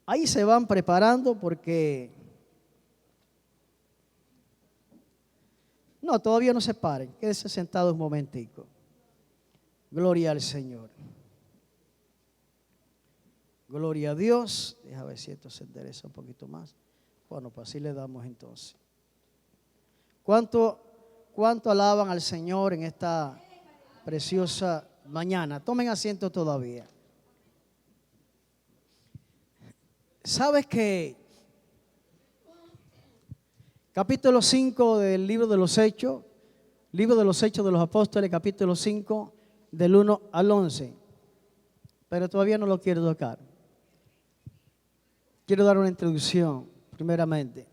Ahí se van preparando porque... No, todavía no se paren. Quédense sentados un momentico. Gloria al Señor. Gloria a Dios. Deja ver si esto se endereza un poquito más. Bueno, pues así le damos entonces. ¿Cuánto alaban al Señor en esta preciosa mañana? Tomen asiento todavía. ¿Sabes que capítulo 5 del libro de los Hechos de los Apóstoles, capítulo 5, del 1 al 11? Pero todavía no lo quiero tocar. Quiero dar una introducción, primeramente.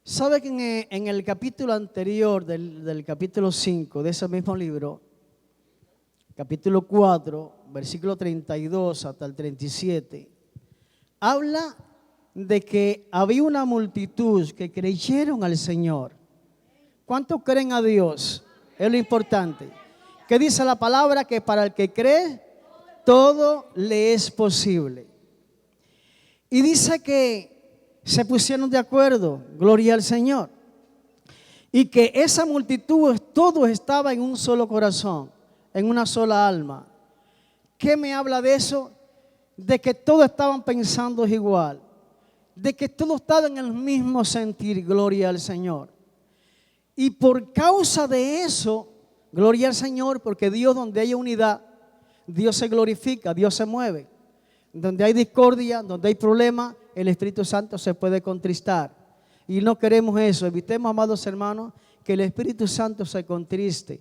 ¿Sabe que en el capítulo anterior del capítulo 5 de ese mismo libro, capítulo 4, versículo 32 hasta el 37, habla de que había una multitud que creyeron al Señor? ¿Cuántos creen a Dios? Es lo importante. ¿Qué dice la palabra? Que para el que cree, todo le es posible. Y dice que se pusieron de acuerdo, gloria al Señor, y que esa multitud, todo estaba en un solo corazón, en una sola alma. ¿Qué me habla de eso? De que todos estaban pensando igual, de que todos estaban en el mismo sentir, gloria al Señor. Y por causa de eso, gloria al Señor, porque Dios, donde hay unidad, Dios se glorifica, Dios se mueve. Donde hay discordia, donde hay problema, el Espíritu Santo se puede contristar. Y no queremos eso. Evitemos, amados hermanos, que el Espíritu Santo se contriste.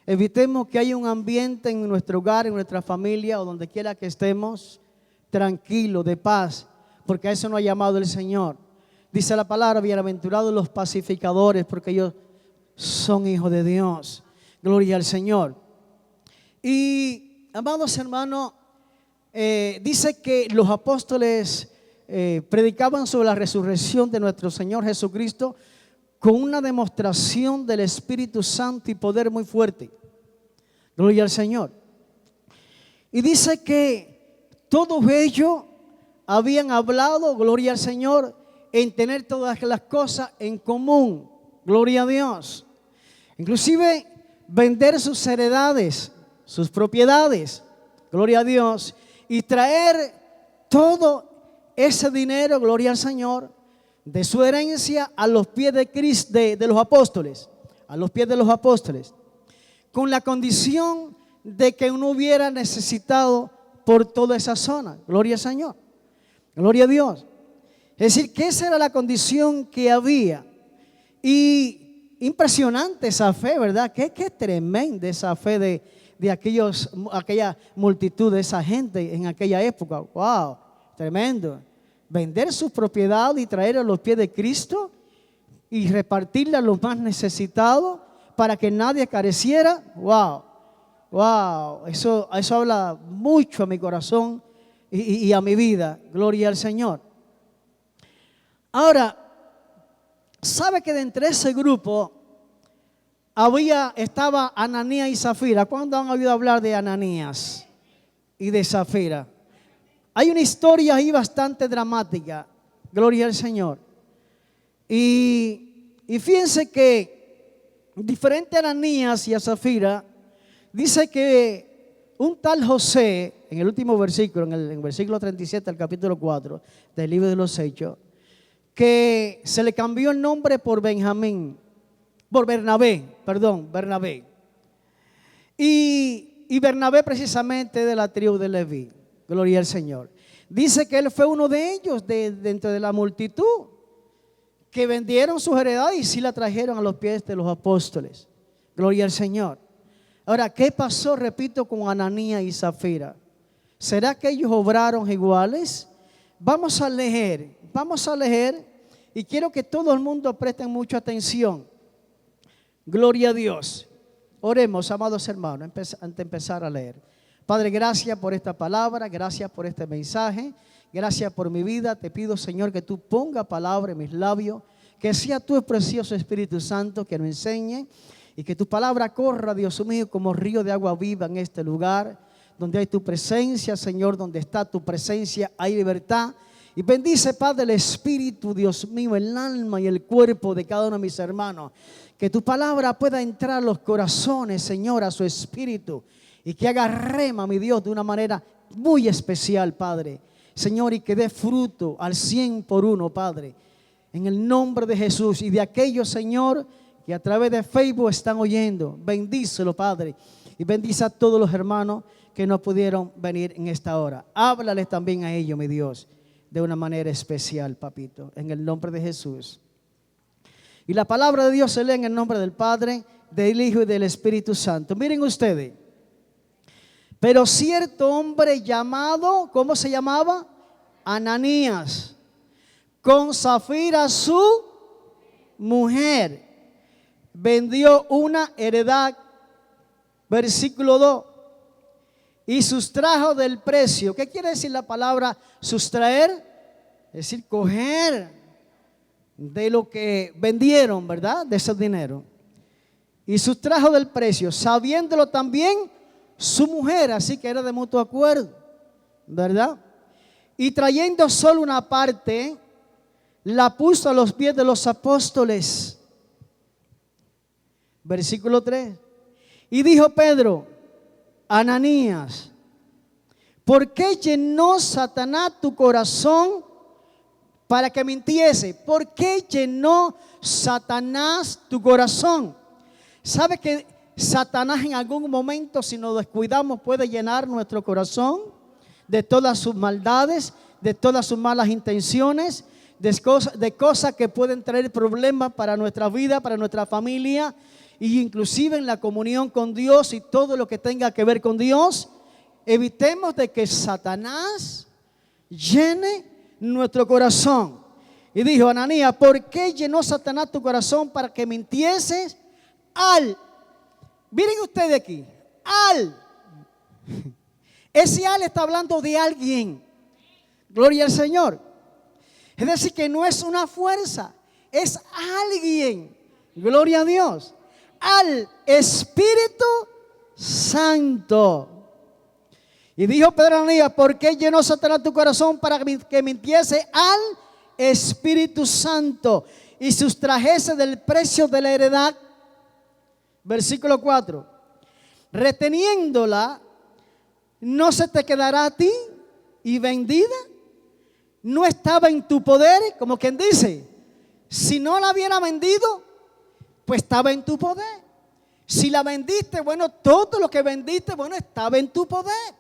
Evitemos que haya un ambiente en nuestro hogar, en nuestra familia o donde quiera que estemos, tranquilo, de paz, porque a eso nos ha llamado el Señor. Dice la palabra: bienaventurados los pacificadores, porque ellos son hijos de Dios. Gloria al Señor. Y, amados hermanos, dice que los apóstoles predicaban sobre la resurrección de nuestro Señor Jesucristo con una demostración del Espíritu Santo y poder muy fuerte. Gloria al Señor. Y dice que todos ellos habían hablado, gloria al Señor, en tener todas las cosas en común. Gloria a Dios. Inclusive vender sus heredades, sus propiedades. Gloria a Dios. Y traer todo ese dinero, gloria al Señor, de su herencia a los pies de Cristo, de los apóstoles, a los pies de los apóstoles, con la condición de que no hubiera necesitado por toda esa zona. Gloria al Señor, gloria a Dios. Es decir, que esa era la condición que había. Y impresionante esa fe, ¿verdad? Qué tremenda esa fe de aquella multitud, de esa gente en aquella época. Wow, tremendo. Vender su propiedad y traer a los pies de Cristo y repartirla a los más necesitados para que nadie careciera. Wow, wow, eso habla mucho a mi corazón y a mi vida. Gloria al Señor. Ahora, ¿sabe que de entre ese grupo estaba Ananías y Zafira? ¿Cuándo han oído hablar de Ananías y de Zafira? Hay una historia ahí bastante dramática, gloria al Señor. Y fíjense que diferente a Ananías y a Zafira, dice que un tal José, en el último versículo, en el versículo 37 del capítulo 4 del libro de los Hechos, que se le cambió el nombre por Bernabé. Y Bernabé precisamente de la tribu de Leví. Gloria al Señor. Dice que él fue uno de ellos dentro de la multitud que vendieron sus heredades y sí la trajeron a los pies de los apóstoles. Gloria al Señor. Ahora, ¿qué pasó, repito, con Ananías y Zafira? ¿Será que ellos obraron iguales? Vamos a leer y quiero que todo el mundo preste mucha atención. Gloria a Dios. Oremos, amados hermanos, antes de empezar a leer. Padre, gracias por esta palabra, gracias por este mensaje, gracias por mi vida. Te pido, Señor, que tú pongas palabra en mis labios, que sea tu precioso Espíritu Santo que nos enseñe y que tu palabra corra, Dios mío, como río de agua viva en este lugar. donde hay tu presencia, Señor, donde está tu presencia hay libertad. Y bendice, Padre, el espíritu, Dios mío, el alma y el cuerpo de cada uno de mis hermanos. Que tu palabra pueda entrar a los corazones, Señor, a su espíritu. Y que haga rema, mi Dios, de una manera muy especial, Padre. Señor, y que dé fruto al 100 por 1, Padre. En el nombre de Jesús. Y de aquellos, Señor, que a través de Facebook están oyendo, bendícelo, Padre. Y bendice a todos los hermanos que no pudieron venir en esta hora. Háblales también a ellos, mi Dios, de una manera especial, papito. En el nombre de Jesús. Y la palabra de Dios se lee en el nombre del Padre, del Hijo y del Espíritu Santo. Miren ustedes. Pero cierto hombre llamado, ¿cómo se llamaba? Ananías, con Safira su mujer, vendió una heredad, versículo 2, y sustrajo del precio. ¿Qué quiere decir la palabra sustraer? Es decir, coger de lo que vendieron, ¿verdad? De ese dinero. Y sustrajo del precio, sabiéndolo también su mujer, así que era de mutuo acuerdo, ¿verdad? Y trayendo solo una parte, la puso a los pies de los apóstoles. Versículo 3. Y dijo Pedro: Ananías, ¿por qué llenó Satanás tu corazón para que mintiese? ¿Por qué llenó Satanás tu corazón? ¿Sabe que Satanás en algún momento, si nos descuidamos, puede llenar nuestro corazón de todas sus maldades, de todas sus malas intenciones, de cosas que pueden traer problemas para nuestra vida, para nuestra familia, y inclusive en la comunión con Dios y todo lo que tenga que ver con Dios? Evitemos de que Satanás llene nuestro corazón. Y dijo: Ananías, ¿por qué llenó Satanás tu corazón para que mintieses miren ustedes aquí, ese está hablando de alguien. Gloria al Señor. Es decir, que no es una fuerza, es alguien. Gloria a Dios. Al Espíritu Santo. Y dijo Pedro a Ananías: ¿por qué llenó Satanás tu corazón para que mintiese al Espíritu Santo y sustrajese del precio de la heredad? Versículo 4. Reteniéndola, ¿no se te quedará a ti y vendida? ¿No estaba en tu poder? Como quien dice, si no la hubiera vendido, pues estaba en tu poder. Si la vendiste, bueno, todo lo que vendiste, bueno, estaba en tu poder.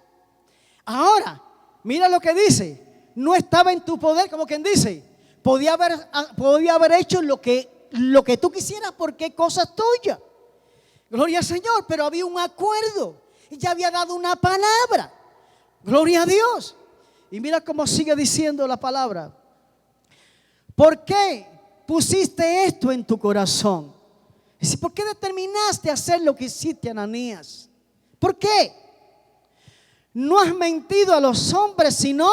Ahora, mira lo que dice: no estaba en tu poder, como quien dice, podía haber hecho lo que tú quisieras porque cosas tuyas. Gloria al Señor, pero había un acuerdo y ya había dado una palabra. Gloria a Dios. Y mira cómo sigue diciendo la palabra. ¿Por qué pusiste esto en tu corazón? Es decir, ¿por qué determinaste hacer lo que hiciste, Ananías? ¿Por qué? No has mentido a los hombres, sino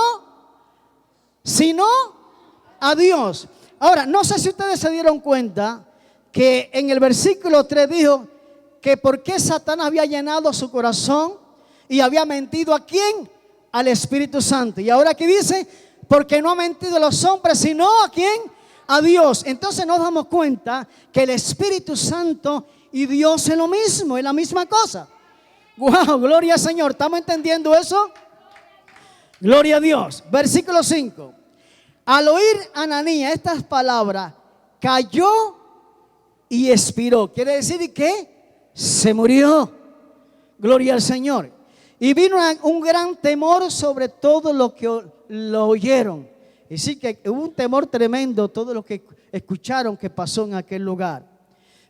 a Dios. Ahora, no sé si ustedes se dieron cuenta que en el versículo 3 dijo que por qué Satanás había llenado su corazón y había mentido ¿a quién? Al Espíritu Santo. Y ahora aquí dice: porque no ha mentido a los hombres, sino ¿a quién? A Dios. Entonces nos damos cuenta que el Espíritu Santo y Dios es lo mismo, es la misma cosa. Wow, gloria al Señor. ¿Estamos entendiendo eso? Gloria a Dios. Versículo 5. Al oír Ananías estas palabras, cayó y expiró. Quiere decir que se murió. Gloria al Señor. Y vino un gran temor sobre todo los que lo oyeron. Es decir, que hubo un temor tremendo todos los que escucharon que pasó en aquel lugar.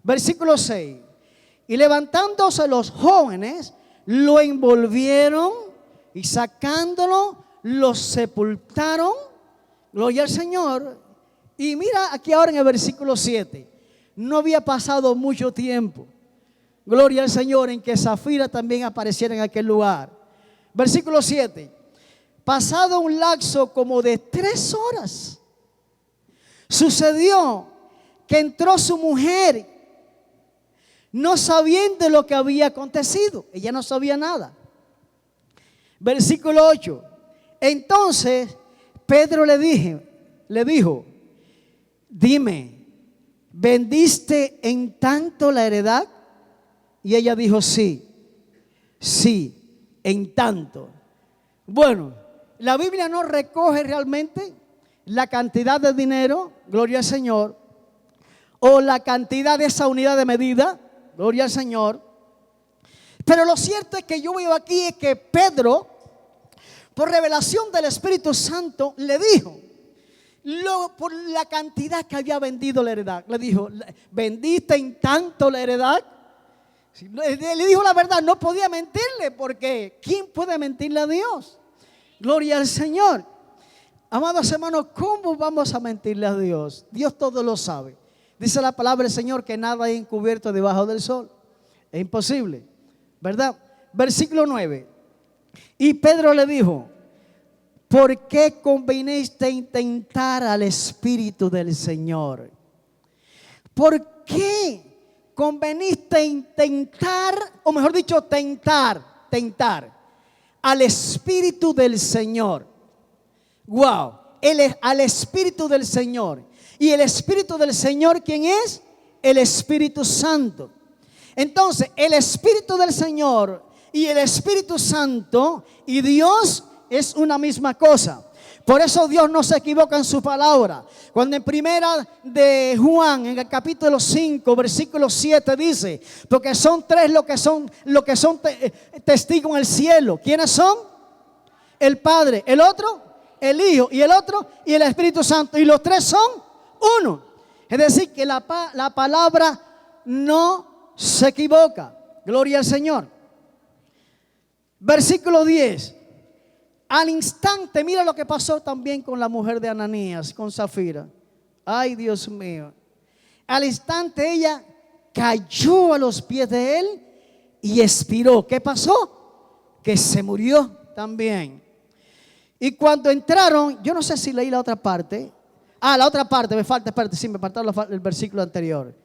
Versículo 6. Y levantándose los jóvenes, lo envolvieron y sacándolo, lo sepultaron. Gloria al Señor. Y mira aquí ahora en el versículo 7. No había pasado mucho tiempo, gloria al Señor, en que Safira también apareciera en aquel lugar. Versículo 7. Pasado un lapso como de 3 horas, sucedió que entró su mujer, no sabiendo lo que había acontecido. Ella no sabía nada. Versículo 8. Entonces Pedro le dijo, dime, ¿vendiste en tanto la heredad? Y ella dijo, sí, en tanto. Bueno, la Biblia no recoge realmente la cantidad de dinero, gloria al Señor, o la cantidad de esa unidad de medida, gloria al Señor. Pero lo cierto es que yo veo aquí es que Pedro, por revelación del Espíritu Santo, le dijo, por la cantidad que había vendido la heredad, le dijo, ¿vendiste en tanto la heredad? Le dijo la verdad, no podía mentirle, porque ¿quién puede mentirle a Dios? Gloria al Señor. Amados hermanos, ¿cómo vamos a mentirle a Dios? Dios todo lo sabe. Dice la palabra del Señor que nada hay encubierto debajo del sol. Es imposible, ¿verdad? Versículo 9. Y Pedro le dijo, ¿por qué conviniste intentar al Espíritu del Señor? ¿Por qué conveniste intentar, o mejor dicho, tentar al Espíritu del Señor? Wow, al Espíritu del Señor. Y el Espíritu del Señor, ¿quién es? El Espíritu Santo. Entonces, el Espíritu del Señor y el Espíritu Santo y Dios es una misma cosa. Por eso Dios no se equivoca en su palabra. Cuando en primera de Juan, en el capítulo 5, versículo 7 dice, porque son tres lo que son testigos en el cielo. ¿Quiénes son? El Padre, el otro, el Hijo, y el otro, y el Espíritu Santo. Y los tres son uno. Es decir, que la palabra no se equivoca. Gloria al Señor. Versículo 10. Al instante, mira lo que pasó también con la mujer de Ananías, con Zafira. Ay, Dios mío. Al instante ella cayó a los pies de él y expiró. ¿Qué pasó? Que se murió también. Y cuando entraron, yo no sé si leí la otra parte. La otra parte, me falta el versículo anterior.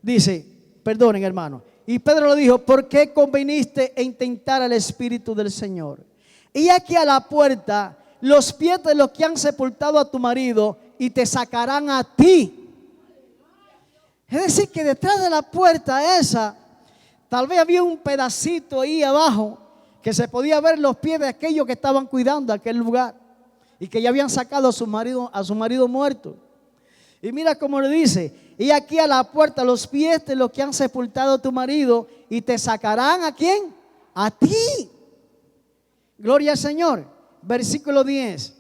Dice, perdonen hermano. Y Pedro le dijo, ¿por qué conviniste en tentar al Espíritu del Señor? Y aquí a la puerta los pies de los que han sepultado a tu marido y te sacarán a ti. Es decir, que detrás de la puerta esa, tal vez había un pedacito ahí abajo que se podía ver los pies de aquellos que estaban cuidando aquel lugar y que ya habían sacado a su marido muerto. Y mira cómo le dice, y aquí a la puerta los pies de los que han sepultado a tu marido y te sacarán ¿a quién? A ti. Gloria al Señor. Versículo 10.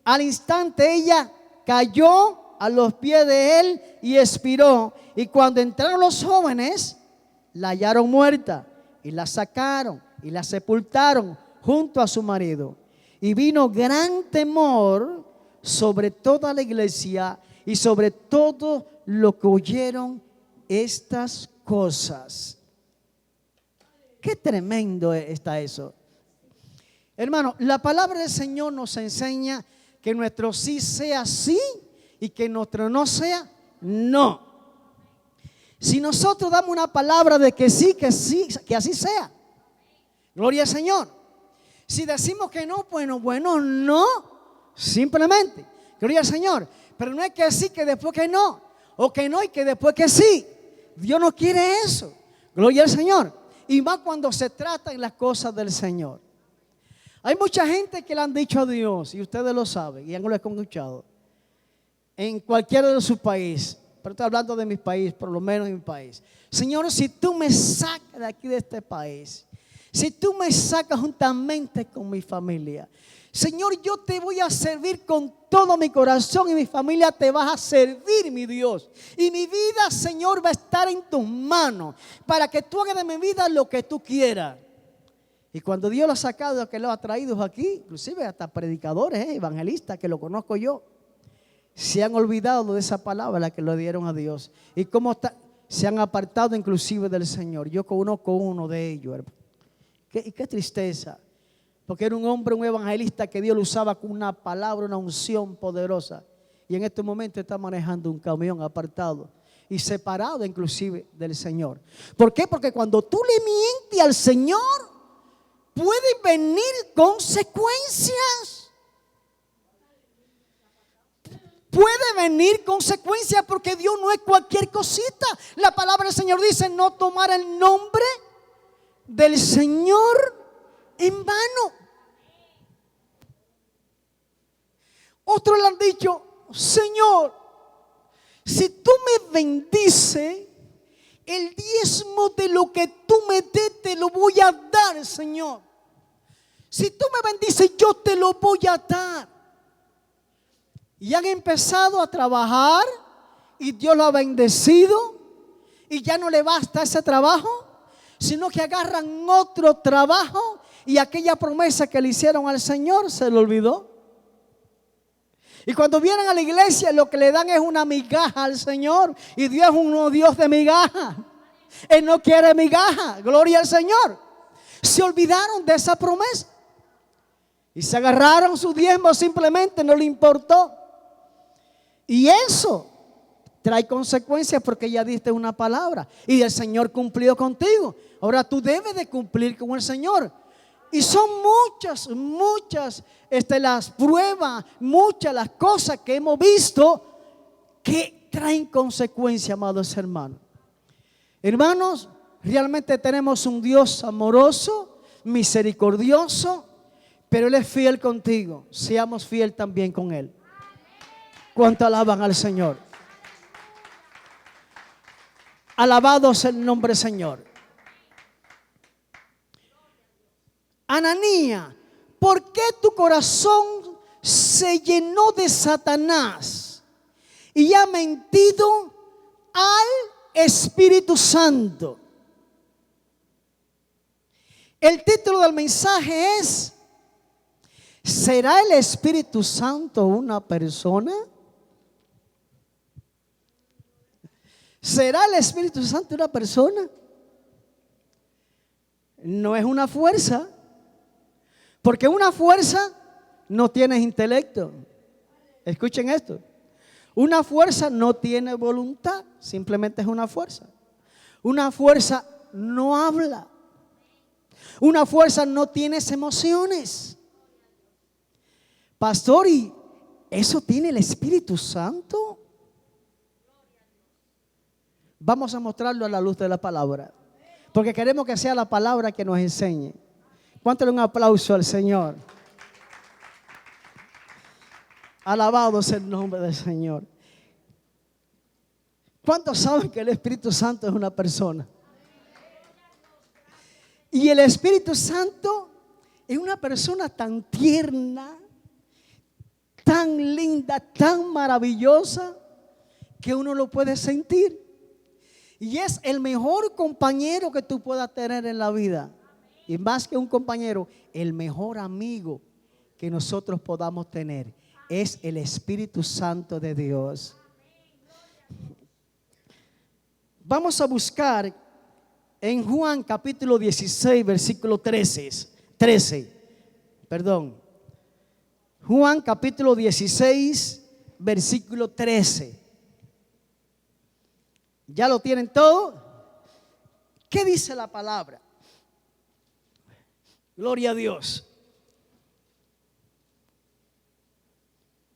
Al instante ella cayó a los pies de él y expiró. Y cuando entraron los jóvenes, la hallaron muerta y la sacaron y la sepultaron junto a su marido. Y vino gran temor sobre toda la iglesia y sobre todo lo que oyeron estas cosas. Qué tremendo está eso. Hermano, la palabra del Señor nos enseña que nuestro sí sea sí y que nuestro no sea no. Si nosotros damos una palabra de que sí, que así sea. Gloria al Señor. Si decimos que no, bueno, no. Simplemente. Gloria al Señor. Pero no es que sí, que después que no. O que no y que después que sí. Dios no quiere eso. Gloria al Señor. Y más cuando se trata en las cosas del Señor. Hay mucha gente que le han dicho a Dios, y ustedes lo saben, y ya lo he escuchado, en cualquiera de sus países, pero estoy hablando de mi país, por lo menos en mi país. Señor, si tú me sacas de aquí de este país, si tú me sacas juntamente con mi familia, Señor, yo te voy a servir con todo mi corazón y mi familia te vas a servir, mi Dios. Y mi vida, Señor, va a estar en tus manos para que tú hagas de mi vida lo que tú quieras. Y cuando Dios lo ha sacado, que lo ha traído aquí, inclusive hasta predicadores, evangelistas, que lo conozco yo, se han olvidado de esa palabra que le dieron a Dios. Y cómo se han apartado inclusive del Señor. Yo conozco uno de ellos, hermano. Qué tristeza. Porque era un hombre, un evangelista que Dios lo usaba con una palabra, una unción poderosa. Y en este momento está manejando un camión apartado y separado inclusive del Señor. ¿Por qué? Porque cuando tú le mientes al Señor, pueden venir consecuencias. Puede venir consecuencias porque Dios no es cualquier cosita. La palabra del Señor dice no tomar el nombre del Señor en vano. Otros le han dicho, Señor, si tú me bendices, el diezmo de lo que tú me des te lo voy a dar, Señor. Si tú me bendices, yo te lo voy a dar. Y han empezado a trabajar y Dios lo ha bendecido y ya no le basta ese trabajo, sino que agarran otro trabajo y aquella promesa que le hicieron al Señor se le olvidó. Y cuando vienen a la iglesia lo que le dan es una migaja al Señor. Y Dios es un Dios de migaja. Él no quiere migaja. Gloria al Señor. Se olvidaron de esa promesa. Y se agarraron su diezmo, simplemente no le importó. Y eso trae consecuencias porque ya diste una palabra. Y el Señor cumplió contigo. Ahora tú debes de cumplir con el Señor. Y son muchas las pruebas, muchas las cosas que hemos visto que traen consecuencias, amados hermanos. Hermanos, realmente tenemos un Dios amoroso, misericordioso, pero Él es fiel contigo. Seamos fiel también con Él. ¿Cuánto alaban al Señor? Alabado sea el nombre del Señor. Ananías, ¿por qué tu corazón se llenó de Satanás y ha mentido al Espíritu Santo? El título del mensaje es: ¿será el Espíritu Santo una persona? ¿Será el Espíritu Santo una persona? No es una fuerza. Porque una fuerza no tiene intelecto. Escuchen esto. Una fuerza no tiene voluntad. Simplemente es una fuerza. Una fuerza no habla. Una fuerza no tiene emociones. Pastor, ¿y eso tiene el Espíritu Santo? Vamos a mostrarlo a la luz de la palabra. Porque queremos que sea la palabra que nos enseñe. Cuéntale un aplauso al Señor. Alabado sea el nombre del Señor. ¿Cuántos saben que el Espíritu Santo es una persona? Y el Espíritu Santo es una persona tan tierna, tan linda, tan maravillosa, que uno lo puede sentir. Y es el mejor compañero que tú puedas tener en la vida. Y más que un compañero, el mejor amigo que nosotros podamos tener es el Espíritu Santo de Dios. Vamos a buscar en Juan capítulo 16, versículo 13. Juan capítulo 16, versículo 13. ¿Ya lo tienen todo? ¿Qué dice la palabra? Gloria a Dios.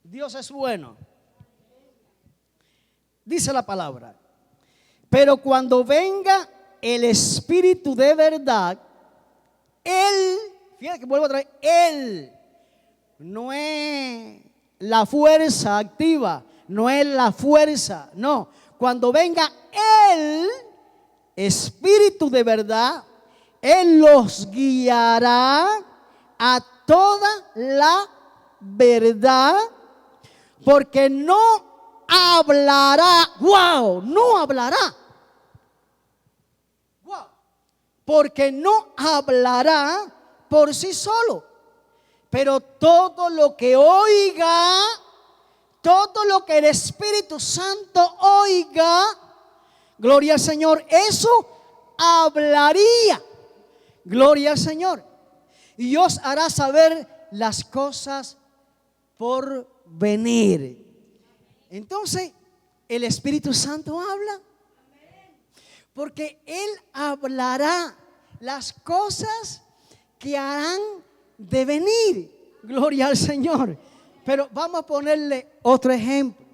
Dios es bueno. Dice la palabra: pero cuando venga el Espíritu de verdad, Él, fíjate que vuelvo a traer, Él no es la fuerza activa, no es la fuerza, no. Cuando venga el Espíritu de verdad, Él los guiará a toda la verdad, porque no hablará, no hablará, porque no hablará por sí solo, pero todo lo que oiga, todo lo que el Espíritu Santo oiga, gloria al Señor, eso hablaría. Gloria al Señor. Y os hará saber las cosas por venir. Entonces, el Espíritu Santo habla. Porque Él hablará las cosas que harán de venir. Gloria al Señor. Pero vamos a ponerle otro ejemplo.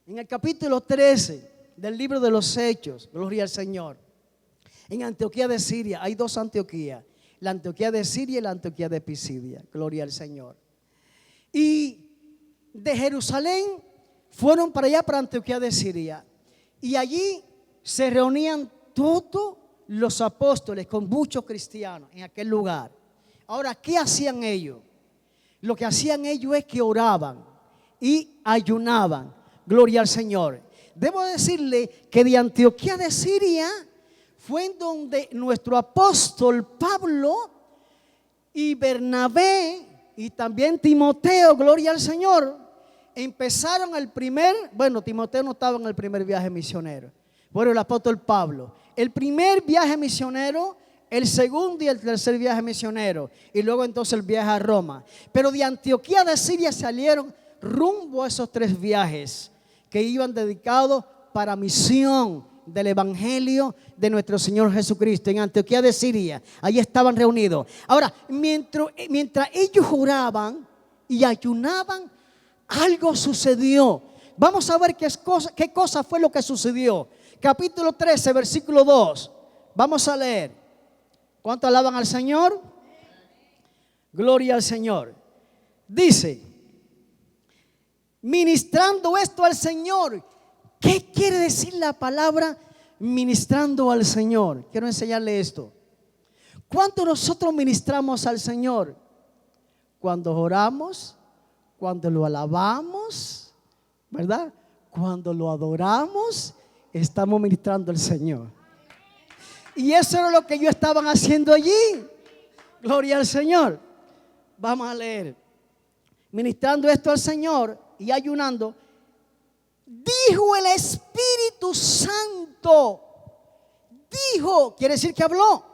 En el capítulo 13 del libro de los Hechos, gloria al Señor, en Antioquía de Siria, hay dos Antioquías, la Antioquía de Siria y la Antioquía de Pisidia, gloria al Señor. Y de Jerusalén fueron para allá, para Antioquía de Siria, y allí se reunían todos los apóstoles con muchos cristianos en aquel lugar. Ahora, ¿qué hacían ellos? Lo que hacían ellos es que oraban y ayunaban, gloria al Señor. Debo decirle que de Antioquía de Siria fue en donde nuestro apóstol Pablo y Bernabé y también Timoteo, gloria al Señor, empezaron Timoteo no estaba en el primer viaje misionero, bueno, el apóstol Pablo, el primer viaje misionero, el segundo y el tercer viaje misionero, y luego entonces el viaje a Roma. Pero de Antioquía de Siria salieron rumbo a esos tres viajes que iban dedicados para misión del evangelio de nuestro Señor Jesucristo en Antioquía de Siria. Allí estaban reunidos. Ahora, mientras ellos oraban y ayunaban, algo sucedió. Vamos a ver qué cosa fue lo que sucedió. Capítulo 13, versículo 2. Vamos a leer. ¿Cuánto alaban al Señor? Gloria al Señor. Dice: ministrando esto al Señor. ¿Qué quiere decir la palabra ministrando al Señor? Quiero enseñarle esto. ¿Cuánto nosotros ministramos al Señor? Cuando oramos, cuando lo alabamos, ¿verdad? Cuando lo adoramos, estamos ministrando al Señor. Y eso era lo que ellos estaban haciendo allí. Gloria al Señor. Vamos a leer. Ministrando esto al Señor y ayunando, dijo el Espíritu Santo. Dijo, quiere decir que habló: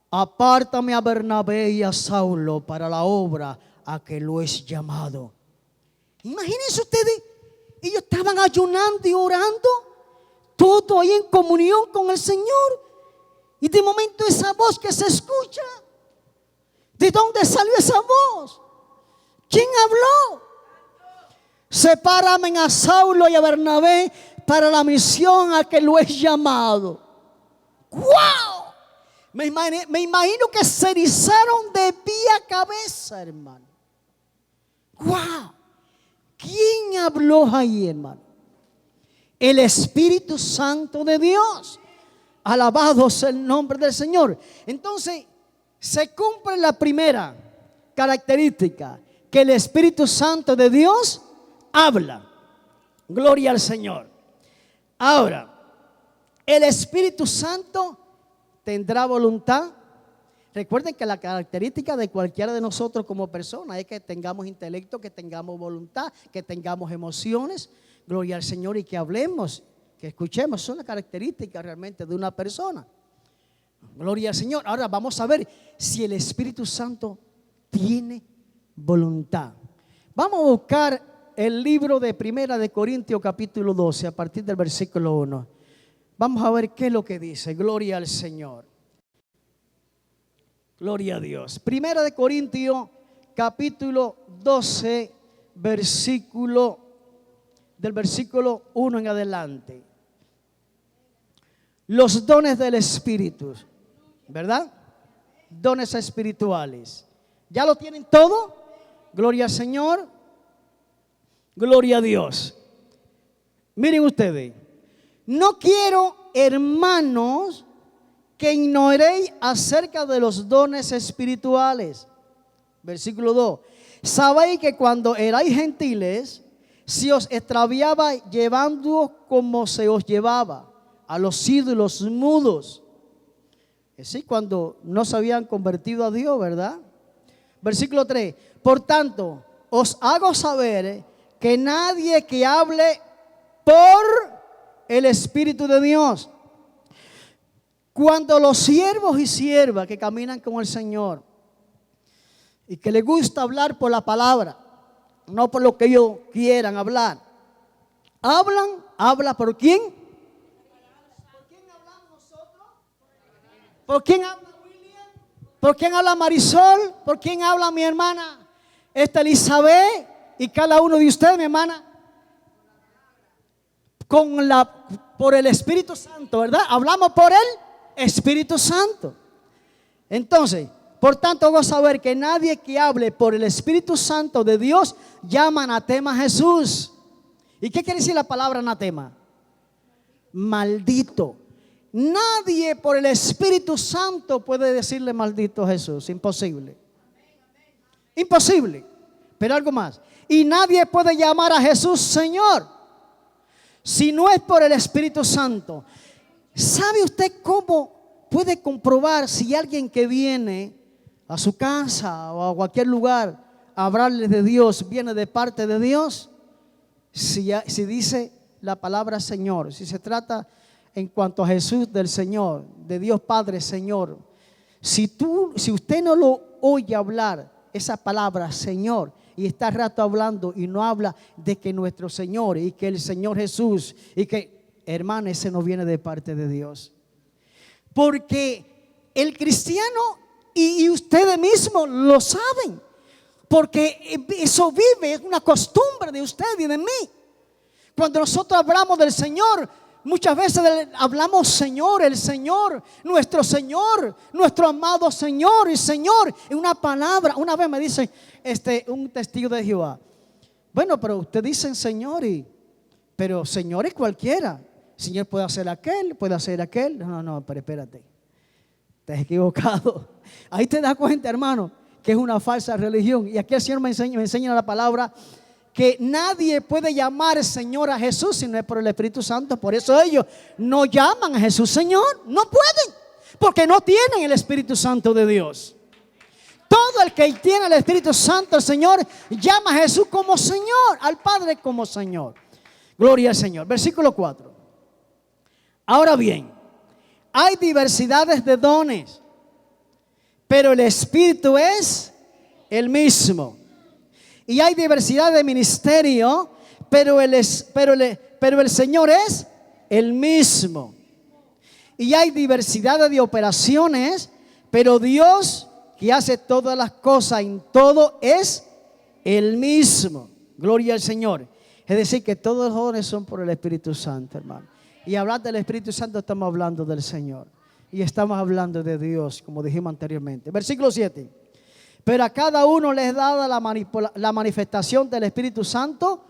apártame a Bernabé y a Saulo para la obra a que lo es llamado. Imagínense ustedes, ellos estaban ayunando y orando, todo ahí en comunión con el Señor, y de momento esa voz que se escucha, ¿de dónde salió esa voz? ¿Quién habló? Sepárame a Saulo y a Bernabé para la misión a que lo es llamado. ¡Wow! Me imagino que se erizaron de pie a cabeza, hermano. ¡Wow! ¿Quién habló ahí, hermano? El Espíritu Santo de Dios. Alabado sea el nombre del Señor. Entonces, se cumple la primera característica, que el Espíritu Santo de Dios habla. Gloria al Señor. Ahora, el Espíritu Santo tendrá voluntad. Recuerden que la característica de cualquiera de nosotros como persona es que tengamos intelecto, que tengamos voluntad, que tengamos emociones. Gloria al Señor, y que hablemos, que escuchemos. Es una característica realmente de una persona. Gloria al Señor. Ahora vamos a ver si el Espíritu Santo tiene voluntad. Vamos a buscar el libro de Primera de Corintios capítulo 12 a partir del versículo 1. Vamos a ver qué es lo que dice. Gloria al Señor. Gloria a Dios. Primera de Corintios capítulo 12 del versículo 1 en adelante. Los dones del Espíritu, ¿verdad? Dones espirituales. ¿Ya lo tienen todo? Gloria al Señor. Gloria a Dios. Miren ustedes. No quiero, hermanos, que ignoréis acerca de los dones espirituales. Versículo 2. Sabéis que cuando erais gentiles, se os extraviaba llevándoos como se os llevaba a los ídolos mudos. Es decir, cuando no se habían convertido a Dios, ¿verdad? Versículo 3. Por tanto, os hago saber que nadie que hable por el Espíritu de Dios, cuando los siervos y siervas que caminan con el Señor y que les gusta hablar por la palabra, no por lo que ellos quieran hablar, habla por quién. ¿Por quién hablamos nosotros? ¿Por quién habla William? ¿Por quién habla Marisol? ¿Por quién habla mi hermana Elizabeth? Y cada uno de ustedes, mi hermana, por el Espíritu Santo, ¿verdad? Hablamos por el Espíritu Santo. Entonces, por tanto, vamos a saber que nadie que hable por el Espíritu Santo de Dios llama anatema a Jesús. ¿Y qué quiere decir la palabra anatema? Maldito. Nadie por el Espíritu Santo puede decirle maldito a Jesús. Imposible. Imposible. Pero algo más. Y nadie puede llamar a Jesús Señor si no es por el Espíritu Santo. ¿Sabe usted cómo puede comprobar si alguien que viene a su casa o a cualquier lugar a hablarles de Dios viene de parte de Dios? Si dice la palabra Señor, si se trata en cuanto a Jesús del Señor, de Dios Padre Señor, si usted no lo oye hablar esa palabra Señor y está rato hablando y no habla de que nuestro Señor y que el Señor Jesús y que, hermano, ese no viene de parte de Dios. Porque el cristiano y ustedes mismos lo saben, porque eso vive, es una costumbre de usted y de mí. Cuando nosotros hablamos del Señor, muchas veces hablamos Señor, el Señor, nuestro amado Señor y Señor. En una palabra, una vez me dice un testigo de Jehová: bueno, pero usted dice Señor, pero Señor es cualquiera. Señor puede hacer aquel, puede hacer aquel. No, pero espérate, te has equivocado. Ahí te das cuenta, hermano, que es una falsa religión. Y aquí el Señor me enseña la palabra que nadie puede llamar Señor a Jesús si no es por el Espíritu Santo. Por eso ellos no llaman a Jesús Señor. No pueden, porque no tienen el Espíritu Santo de Dios. Todo el que tiene el Espíritu Santo, el Señor, llama a Jesús como Señor, al Padre como Señor. Gloria al Señor. Versículo 4. Ahora bien, hay diversidades de dones, pero el Espíritu es el mismo. Y hay diversidad de ministerio, pero el Señor es el mismo. Y hay diversidad de operaciones, pero Dios que hace todas las cosas en todo es el mismo. Gloria al Señor. Es decir, que todos los dones son por el Espíritu Santo, hermano. Y hablar del Espíritu Santo estamos hablando del Señor. Y estamos hablando de Dios, como dijimos anteriormente. Versículo 7. Pero a cada uno les da la manifestación del Espíritu Santo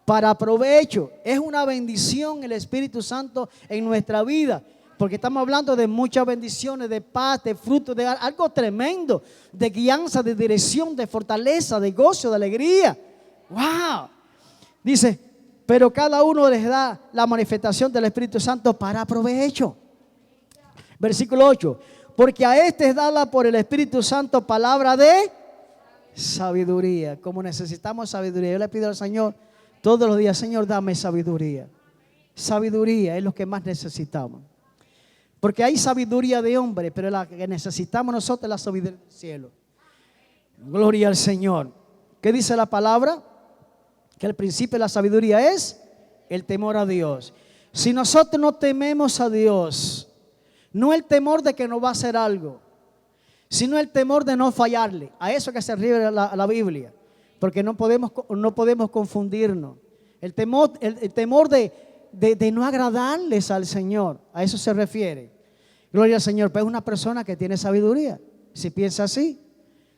para provecho. Es una bendición el Espíritu Santo en nuestra vida, porque estamos hablando de muchas bendiciones, de paz, de fruto, de algo tremendo, de guianza, de dirección, de fortaleza, de gozo, de alegría. ¡Wow! Dice, pero cada uno les da la manifestación del Espíritu Santo para provecho. Versículo 8. Porque a este es dada por el Espíritu Santo palabra de sabiduría. Como necesitamos sabiduría, yo le pido al Señor todos los días: Señor, dame sabiduría. Sabiduría es lo que más necesitamos. Porque hay sabiduría de hombre, pero la que necesitamos nosotros es la sabiduría del cielo. Gloria al Señor. ¿Qué dice la palabra? Que el principio de la sabiduría es el temor a Dios. Si nosotros no tememos a Dios, no el temor de que nos va a hacer algo, sino el temor de no fallarle. A eso que se refiere la Biblia. Porque no podemos confundirnos. El temor de no agradarles al Señor. A eso se refiere. Gloria al Señor. Pero es una persona que tiene sabiduría. Si piensa así,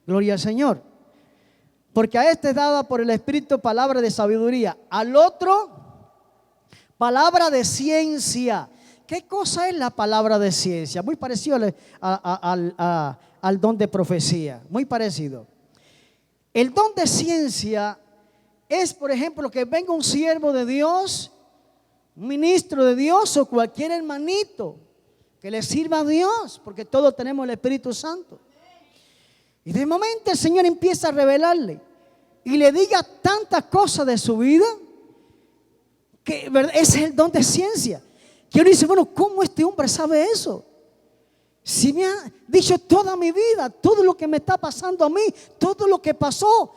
gloria al Señor. Porque a este es dada por el Espíritu palabra de sabiduría. Al otro, palabra de ciencia. ¿Qué cosa es la palabra de ciencia? Muy parecido al don de profecía. Muy parecido. El don de ciencia es, por ejemplo, que venga un siervo de Dios, un ministro de Dios o cualquier hermanito que le sirva a Dios, porque todos tenemos el Espíritu Santo. Y de momento el Señor empieza a revelarle y le diga tantas cosas de su vida, que ese es el don de ciencia. Que uno dice, bueno, ¿cómo este hombre sabe eso? Si me ha dicho toda mi vida, todo lo que me está pasando a mí, todo lo que pasó,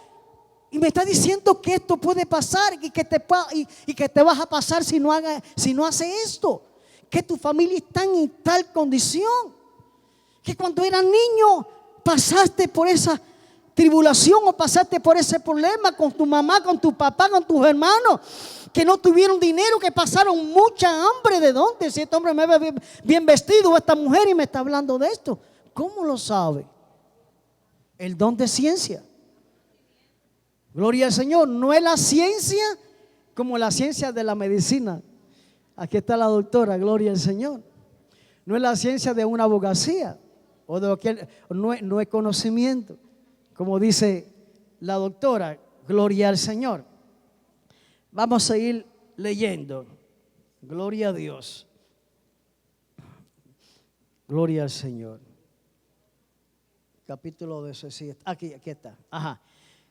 y me está diciendo que esto puede pasar y que te vas a pasar si no hace esto, que tu familia está en tal condición, que cuando era niño pasaste por esa tribulación o pasaste por ese problema con tu mamá, con tu papá, con tus hermanos, que no tuvieron dinero, que pasaron mucha hambre? ¿De dónde? Si este hombre me ve bien vestido o esta mujer y me está hablando de esto, ¿cómo lo sabe? El don de ciencia. Gloria al Señor. No es la ciencia como la ciencia de la medicina. Aquí está la doctora, gloria al Señor. No es la ciencia de una abogacía o de cualquier, no es conocimiento, como dice la doctora, gloria al Señor. Vamos a seguir leyendo. Gloria a Dios. Gloria al Señor. Capítulo 17. Aquí está. Ajá.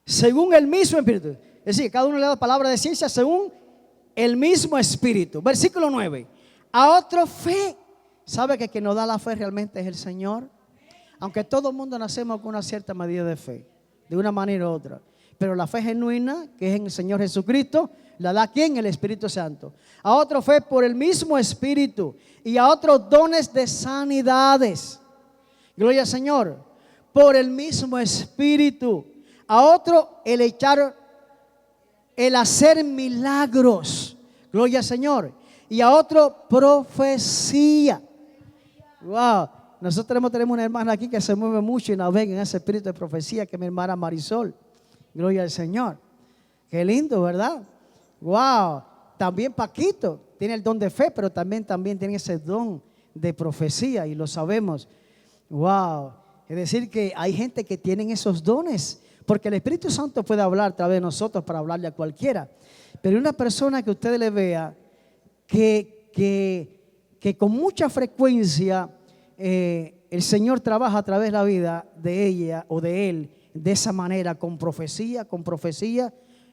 Según el mismo Espíritu. Es decir, cada uno le da palabra de ciencia según el mismo Espíritu. Versículo 9. A otro fe. ¿Sabe que quien nos da la fe realmente es el Señor? Aunque todo el mundo nacemos con una cierta medida de fe, de una manera u otra. Pero la fe genuina, que es en el Señor Jesucristo, la da ¿quién? El Espíritu Santo. A otro fe por el mismo Espíritu. Y a otros dones de sanidades. Gloria al Señor. Por el mismo Espíritu. A otro el hacer milagros. Gloria al Señor. Y a otro profecía. Wow. Nosotros tenemos una hermana aquí que se mueve mucho y navega en ese espíritu de profecía, que es mi hermana Marisol. Gloria al Señor. Qué lindo, ¿verdad? Wow. También Paquito tiene el don de fe, pero también tiene ese don de profecía y lo sabemos. Wow. Es decir, que hay gente que tienen esos dones, porque el Espíritu Santo puede hablar a través de nosotros para hablarle a cualquiera. Pero una persona que usted le vea que con mucha frecuencia el Señor trabaja a través de la vida de ella o de él de esa manera, con profecía,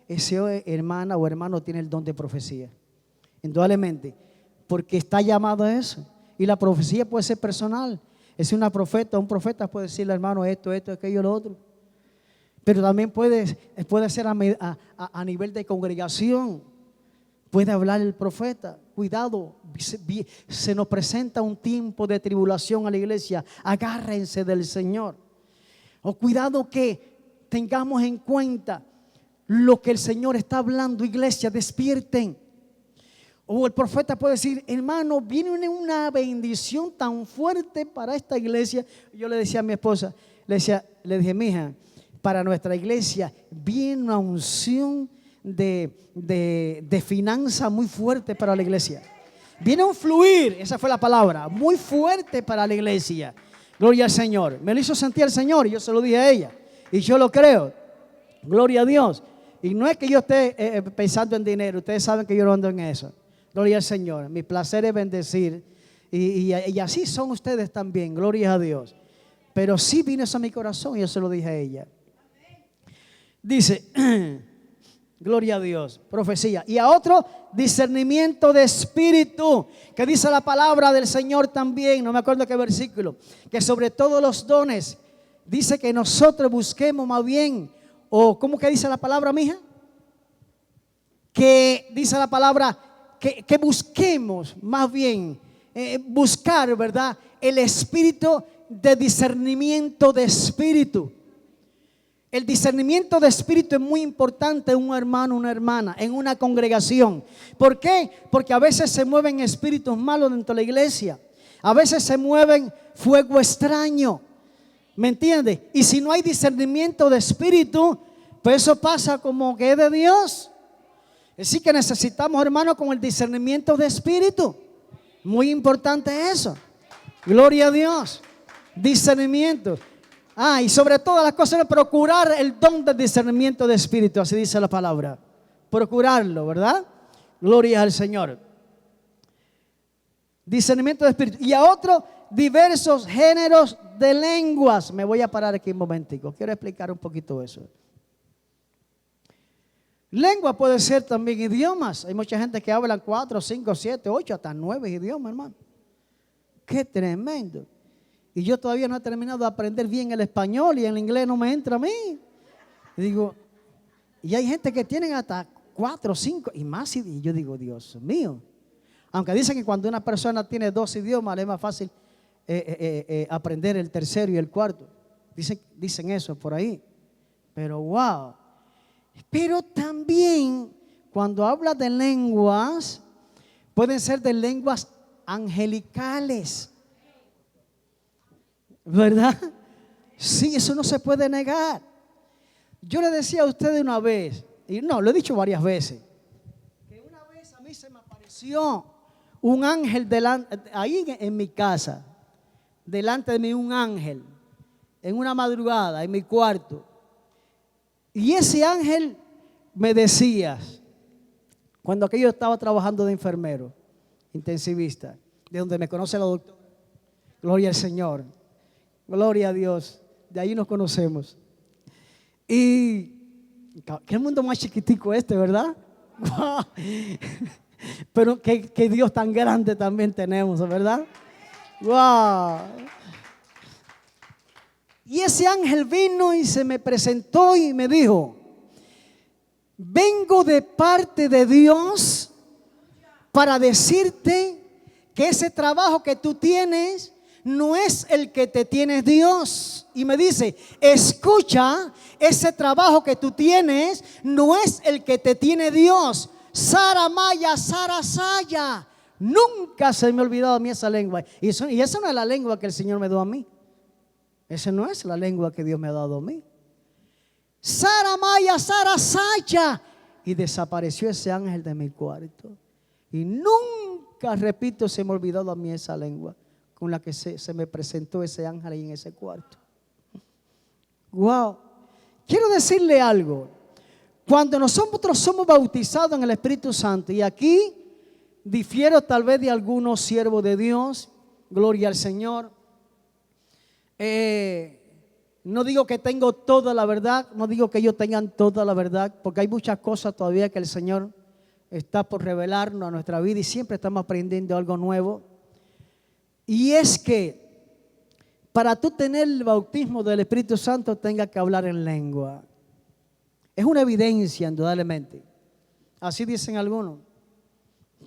ese hermana o hermano tiene el don de profecía. Indudablemente, porque está llamado a eso. Y la profecía puede ser personal. Es un profeta puede decirle, hermano, esto, aquello, lo otro. Pero también puede ser a nivel de congregación. Puede hablar el profeta. Cuidado, se nos presenta un tiempo de tribulación a la iglesia. Agárrense del Señor. O cuidado que tengamos en cuenta lo que el Señor está hablando. Iglesia, despierten. O el profeta puede decir, hermano, viene una bendición tan fuerte para esta iglesia. Yo le decía a mi esposa, le dije, mija, para nuestra iglesia viene una unción de finanza muy fuerte para la iglesia. Viene un fluir, esa fue la palabra, muy fuerte para la iglesia. Gloria al Señor. Me lo hizo sentir el Señor y yo se lo dije a ella. Y yo lo creo. Gloria a Dios. Y no es que yo esté pensando en dinero. Ustedes saben que yo no ando en eso. Gloria al Señor. Mi placer es bendecir. Y así son ustedes también. Gloria a Dios. Pero sí vino eso a mi corazón y yo se lo dije a ella. Dice, gloria a Dios, profecía. Y a otro, discernimiento de espíritu, que dice la palabra del Señor también, no me acuerdo qué versículo, que sobre todos los dones, dice que nosotros busquemos más bien, o ¿cómo que dice la palabra, mija? Que dice la palabra, que busquemos más bien, buscar, ¿verdad? El espíritu de discernimiento de espíritu. El discernimiento de espíritu es muy importante en un hermano, una hermana, en una congregación. ¿Por qué? Porque a veces se mueven espíritus malos dentro de la iglesia. A veces se mueven fuego extraño. ¿Me entiende? Y si no hay discernimiento de espíritu, pues eso pasa como que es de Dios. Así que necesitamos, hermanos, con el discernimiento de espíritu. Muy importante eso. Gloria a Dios. Discernimiento. Y sobre todas las cosas, procurar el don del discernimiento de espíritu, así dice la palabra. Procurarlo, ¿verdad? Gloria al Señor. Discernimiento de espíritu. Y a otros diversos géneros de lenguas. Me voy a parar aquí un momentico. Quiero explicar un poquito eso. Lengua puede ser también idiomas. Hay mucha gente que habla 4, 5, 7, 8, hasta 9 idiomas, hermano. Qué tremendo. Y yo todavía no he terminado de aprender bien el español y el inglés no me entra a mí. Y digo, y hay gente que tienen hasta 4, 5 y más. Y yo digo, Dios mío. Aunque dicen que cuando una persona tiene 2 idiomas, le es más fácil aprender el tercero y el cuarto. Dicen eso por ahí. Pero wow. Pero también cuando habla de lenguas, pueden ser de lenguas angelicales. ¿Verdad? Sí, eso no se puede negar. Yo le decía a ustedes una vez, y no, lo he dicho varias veces, que una vez a mí se me apareció un ángel ahí en mi casa, delante de mí un ángel, en una madrugada, en mi cuarto. Y ese ángel me decía, cuando aquello estaba trabajando de enfermero, intensivista, de donde me conoce la doctora, gloria al Señor, gloria a Dios, de ahí nos conocemos. Y qué mundo más chiquitico ¿verdad? Pero qué Dios tan grande también tenemos, ¿verdad? ¡Wow! Y ese ángel vino y se me presentó y me dijo: vengo de parte de Dios para decirte que ese trabajo que tú tienes no es el que te tiene Dios. Y me dice: escucha, ese trabajo que tú tienes no es el que te tiene Dios. Sara Maya, Sara Saya. Nunca se me ha olvidado a mí esa lengua. Y esa no es la lengua que el Señor me dio a mí. Esa no es la lengua que Dios me ha dado a mí. Sara Maya, Sara Saya. Y desapareció ese ángel de mi cuarto. Y nunca, repito, se me ha olvidado a mí esa lengua con la que se me presentó ese ángel ahí en ese cuarto. Wow. Quiero decirle algo. Cuando nosotros somos bautizados en el Espíritu Santo, y aquí difiero tal vez de algunos siervos de Dios, gloria al Señor. No digo que tengo toda la verdad, no digo que ellos tengan toda la verdad, porque hay muchas cosas todavía que el Señor está por revelarnos a nuestra vida y siempre estamos aprendiendo algo nuevo. Y es que para tú tener el bautismo del Espíritu Santo tengas que hablar en lengua. Es una evidencia, indudablemente. Así dicen algunos.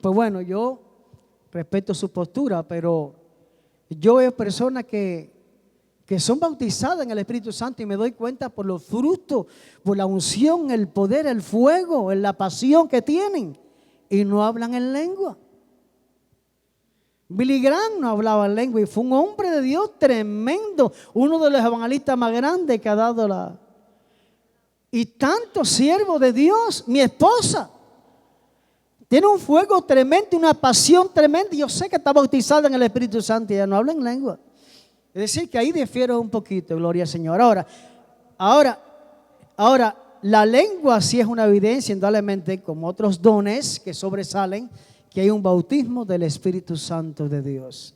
Pues bueno, yo respeto su postura, pero yo veo personas que son bautizadas en el Espíritu Santo y me doy cuenta por los frutos, por la unción, el poder, el fuego, la pasión que tienen, y no hablan en lengua. Billy Graham no hablaba en lengua y fue un hombre de Dios tremendo, uno de los evangelistas más grandes que ha dado la... Y tantos siervos de Dios, mi esposa tiene un fuego tremendo, una pasión tremenda. Yo sé que está bautizada en el Espíritu Santo y ella no habla en lengua. Es decir, que ahí difiero un poquito, gloria al Señor. Ahora, la lengua sí es una evidencia, indudablemente, como otros dones que sobresalen, que hay un bautismo del Espíritu Santo de Dios.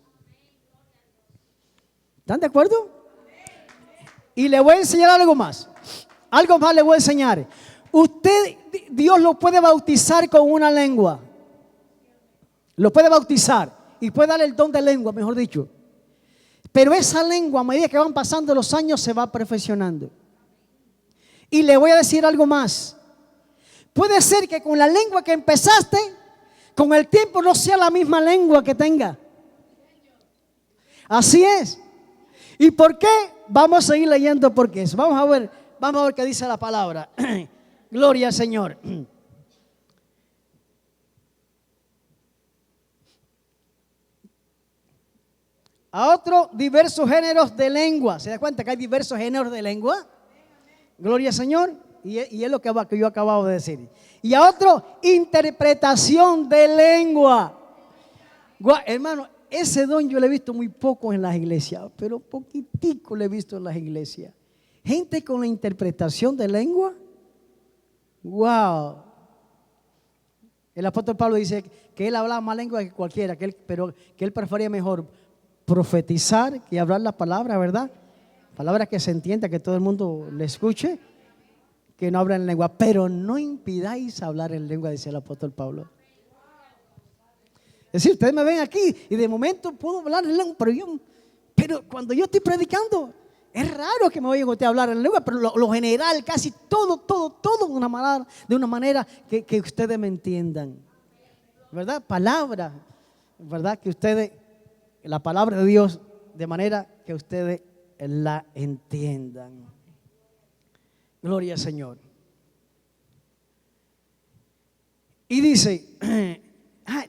¿Están de acuerdo? Y le voy a enseñar algo más. Algo más le voy a enseñar. Dios lo puede bautizar con una lengua. Lo puede bautizar y puede darle el don de lengua, mejor dicho. Pero esa lengua, a medida que van pasando los años, se va perfeccionando. Y le voy a decir algo más. Puede ser que con la lengua que empezaste, con el tiempo no sea la misma lengua que tenga. Así es. ¿Y por qué? Vamos a seguir leyendo por qué. Vamos a ver qué dice la palabra. Gloria al Señor. A otros diversos géneros de lengua. ¿Se da cuenta que hay diversos géneros de lengua? Gloria al Señor. Y es lo que yo acababa de decir. Y a otro, interpretación de lengua. Hermano, ese don yo lo he visto muy poco en las iglesias, pero poquitico lo he visto en las iglesias. Gente con la interpretación de lengua. Wow. El apóstol Pablo dice que él hablaba más lengua que cualquiera, pero que él prefería mejor profetizar que hablar la palabra, ¿verdad? Palabra que se entienda, que todo el mundo le escuche, que no habla en lengua. Pero no impidáis hablar en lengua, dice el apóstol Pablo. Es decir, ustedes me ven aquí y de momento puedo hablar en lengua, pero cuando yo estoy predicando, es raro que me oigan usted hablar en lengua, pero lo general, casi todo de una manera que ustedes me entiendan. ¿Verdad? Palabra, ¿verdad? Que ustedes, la palabra de Dios, de manera que ustedes la entiendan. Gloria al Señor. Y dice,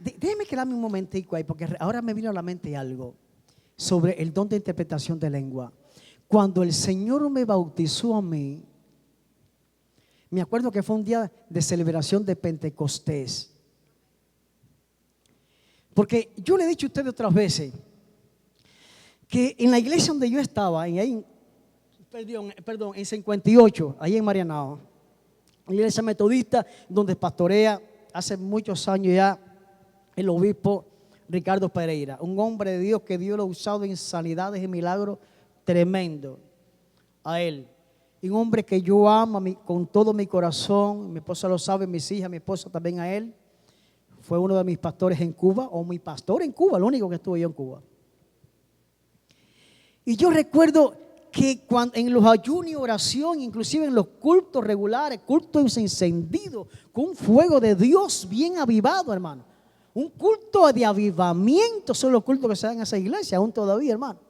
déjeme quedarme un momentico ahí, porque ahora me vino a la mente algo sobre el don de interpretación de lengua. Cuando el Señor me bautizó a mí, me acuerdo que fue un día de celebración de Pentecostés. Porque yo le he dicho a ustedes otras veces que en la iglesia donde yo estaba, en 58, ahí en Marianao, la iglesia metodista donde pastorea hace muchos años ya el obispo Ricardo Pereira, un hombre de Dios que Dios lo ha usado en sanidades y milagros tremendo a él. Y un hombre que yo amo con todo mi corazón, mi esposa lo sabe, mis hijas, mi esposa también a él. Fue uno de mis pastores en Cuba, o mi pastor en Cuba, lo único que estuve yo en Cuba. Y yo recuerdo que cuando, en los ayunos y oración, inclusive en los cultos regulares, cultos encendidos, con un fuego de Dios bien avivado, hermano. Un culto de avivamiento son los cultos que se dan en esa iglesia, aún todavía, hermano.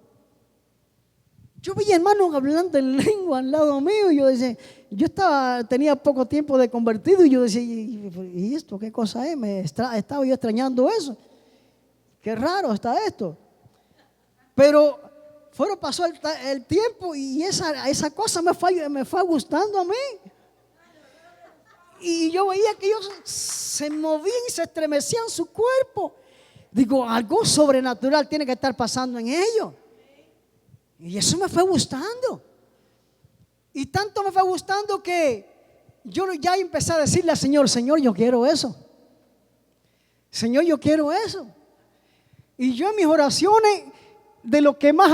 Yo veía hermanos hablando en lengua al lado mío y yo decía, tenía poco tiempo de convertido y yo decía, ¿y esto qué cosa es? Estaba yo extrañando eso. Qué raro está esto. Pero pasó el tiempo y esa cosa me fue gustando a mí. Y yo veía que ellos se movían y se estremecían su cuerpo. Digo, algo sobrenatural tiene que estar pasando en ellos. Y eso me fue gustando. Y tanto me fue gustando que yo ya empecé a decirle al Señor, Señor, yo quiero eso. Señor, yo quiero eso. Y yo en mis oraciones, de lo que más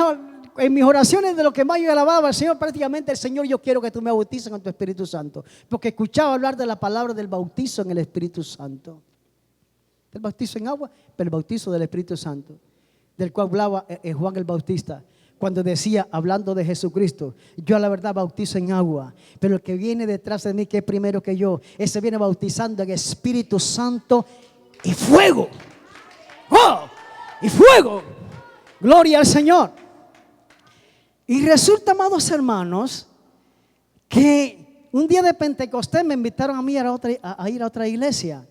yo alababa al Señor, prácticamente el Señor, yo quiero que tú me bautices con tu Espíritu Santo. Porque escuchaba hablar de la palabra del bautizo en el Espíritu Santo. El bautizo en agua, pero el bautizo del Espíritu Santo, del cual hablaba Juan el Bautista. Cuando decía, hablando de Jesucristo, yo a la verdad bautizo en agua, pero el que viene detrás de mí, que es primero que yo, ese viene bautizando en Espíritu Santo y fuego. ¡Oh! Y fuego. Gloria al Señor. Y resulta, amados hermanos, que un día de Pentecostés me invitaron a mí a ir a otra iglesia,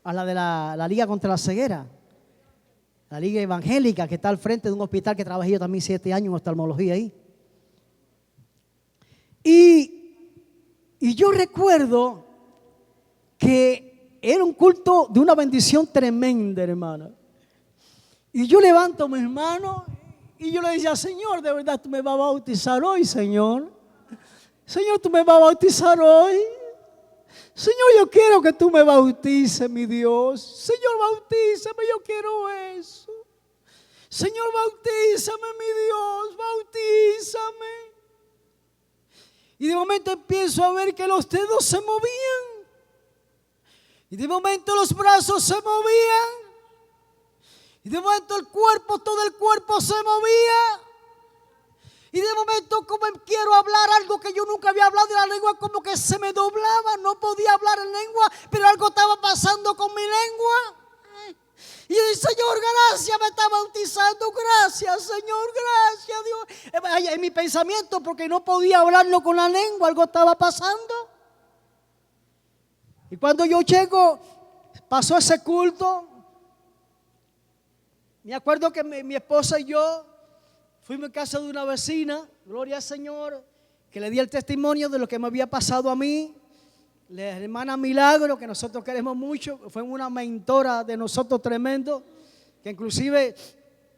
a la de la Liga contra la Ceguera. La Liga Evangélica, que está al frente de un hospital que trabajé yo también 7 años en oftalmología ahí. Y yo recuerdo que era un culto de una bendición tremenda, hermano. Y yo levanto mis manos y yo le decía, Señor, de verdad tú me vas a bautizar hoy, Señor. Señor, tú me vas a bautizar hoy. Señor, yo quiero que tú me bautices, mi Dios. Señor, bautízame, yo quiero eso. Señor, bautízame, mi Dios, bautízame. Y de momento empiezo a ver que los dedos se movían. Y de momento los brazos se movían. Y de momento todo el cuerpo se movía. Y de momento como quiero hablar algo que yo nunca había hablado, y la lengua como que se me doblaba, no podía hablar en lengua, pero algo estaba pasando con mi lengua. Y yo dije, Señor, gracias, me está bautizando, gracias, Señor, gracias, Dios. En mi pensamiento, porque no podía hablarlo con la lengua, algo estaba pasando. Y cuando yo llego, pasó ese culto. Me acuerdo que mi esposa y yo fuimos a casa de una vecina, gloria al Señor, que le di el testimonio de lo que me había pasado a mí. La hermana Milagro, que nosotros queremos mucho, fue una mentora de nosotros tremendo, que inclusive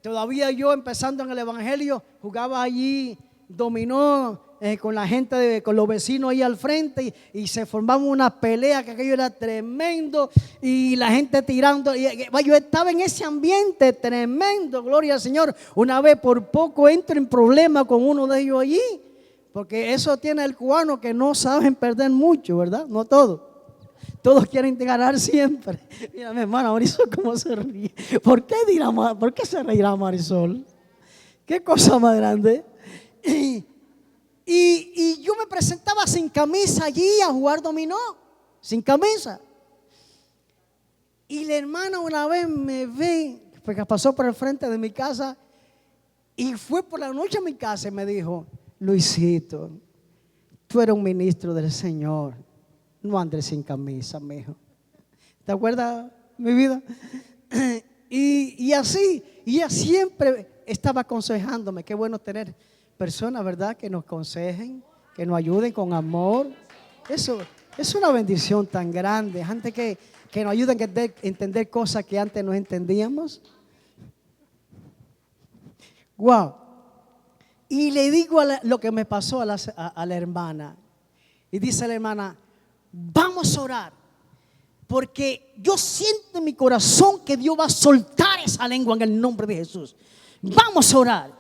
todavía yo empezando en el evangelio, jugaba allí dominó con la gente, con los vecinos ahí al frente y se formaba una pelea que aquello era tremendo y la gente tirando. Yo estaba en ese ambiente tremendo, gloria al Señor. Una vez por poco entro en problema con uno de ellos allí, porque eso tiene el cubano, que no saben perder mucho, ¿verdad? No todos. Todos quieren ganar siempre. Mira, mi hermana Marisol, cómo se ríe. ¿Por qué se reirá Marisol? Qué cosa más grande. Y yo me presentaba sin camisa allí a jugar dominó, sin camisa. Y la hermana una vez me ve, porque pasó por el frente de mi casa, Y fue por la noche a mi casa y me dijo: Luisito, tú eres un ministro del Señor, no andes sin camisa, mijo. ¿Te acuerdas, mi vida? Y así, y ella siempre estaba aconsejándome. Qué bueno tener personas, ¿verdad?, que nos aconsejen, que nos ayuden con amor. Eso es una bendición tan grande. Antes que nos ayuden a entender cosas que antes no entendíamos. Wow. Y le digo lo que me pasó a la hermana. Y dice la hermana: vamos a orar, porque yo siento en mi corazón que Dios va a soltar esa lengua en el nombre de Jesús. Vamos a orar.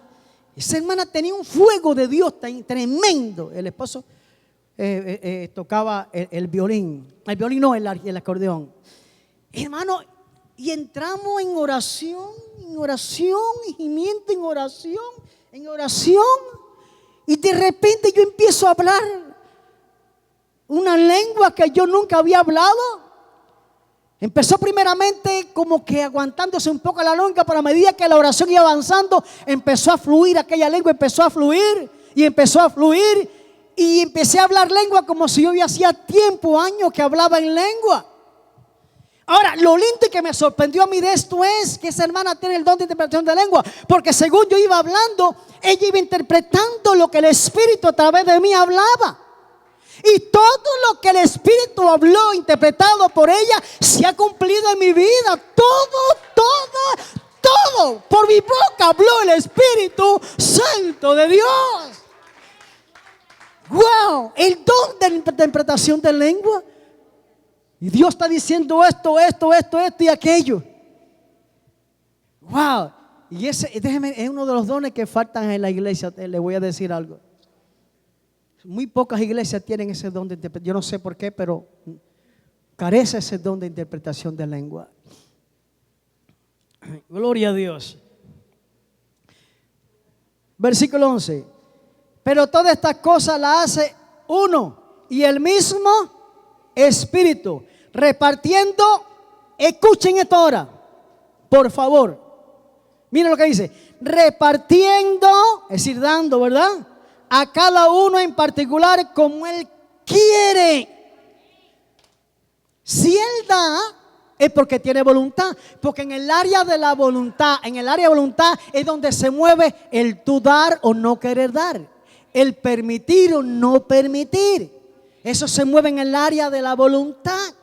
Esa hermana tenía un fuego de Dios tan tremendo. El esposo tocaba el violín. El violín no, el acordeón. Hermano, y entramos en oración, y gimiendo en oración. Y de repente yo empiezo a hablar una lengua que yo nunca había hablado. Empezó primeramente como que aguantándose un poco la lengua, pero a medida que la oración iba avanzando, empezó a fluir aquella lengua, empezó a fluir. Y empecé a hablar lengua como si yo hacía tiempo, años que hablaba en lengua. Ahora, lo lindo y que me sorprendió a mí de esto es que esa hermana tiene el don de interpretación de lengua, porque según yo iba hablando, ella iba interpretando lo que el Espíritu a través de mí hablaba. Y todo lo que el Espíritu habló, interpretado por ella, se ha cumplido en mi vida. Todo por mi boca habló el Espíritu Santo de Dios. Wow, el don de la interpretación de lengua. Y Dios está diciendo esto y aquello. Wow. Y ese, déjeme, es uno de los dones que faltan en la iglesia. Le voy a decir algo. Muy pocas iglesias tienen ese don de interpretación. Yo no sé por qué, pero carece ese don de interpretación de lengua. Gloria a Dios. Versículo 11. Pero todas estas cosas las hace uno y el mismo Espíritu, repartiendo. Escuchen esto ahora, por favor. Miren lo que dice: repartiendo, es decir, dando, ¿verdad?, a cada uno en particular como Él quiere. Si Él da, es porque tiene voluntad. Porque en el área de la voluntad, es donde se mueve el tú dar o no querer dar, el permitir o no permitir. Eso se mueve en el área de la voluntad.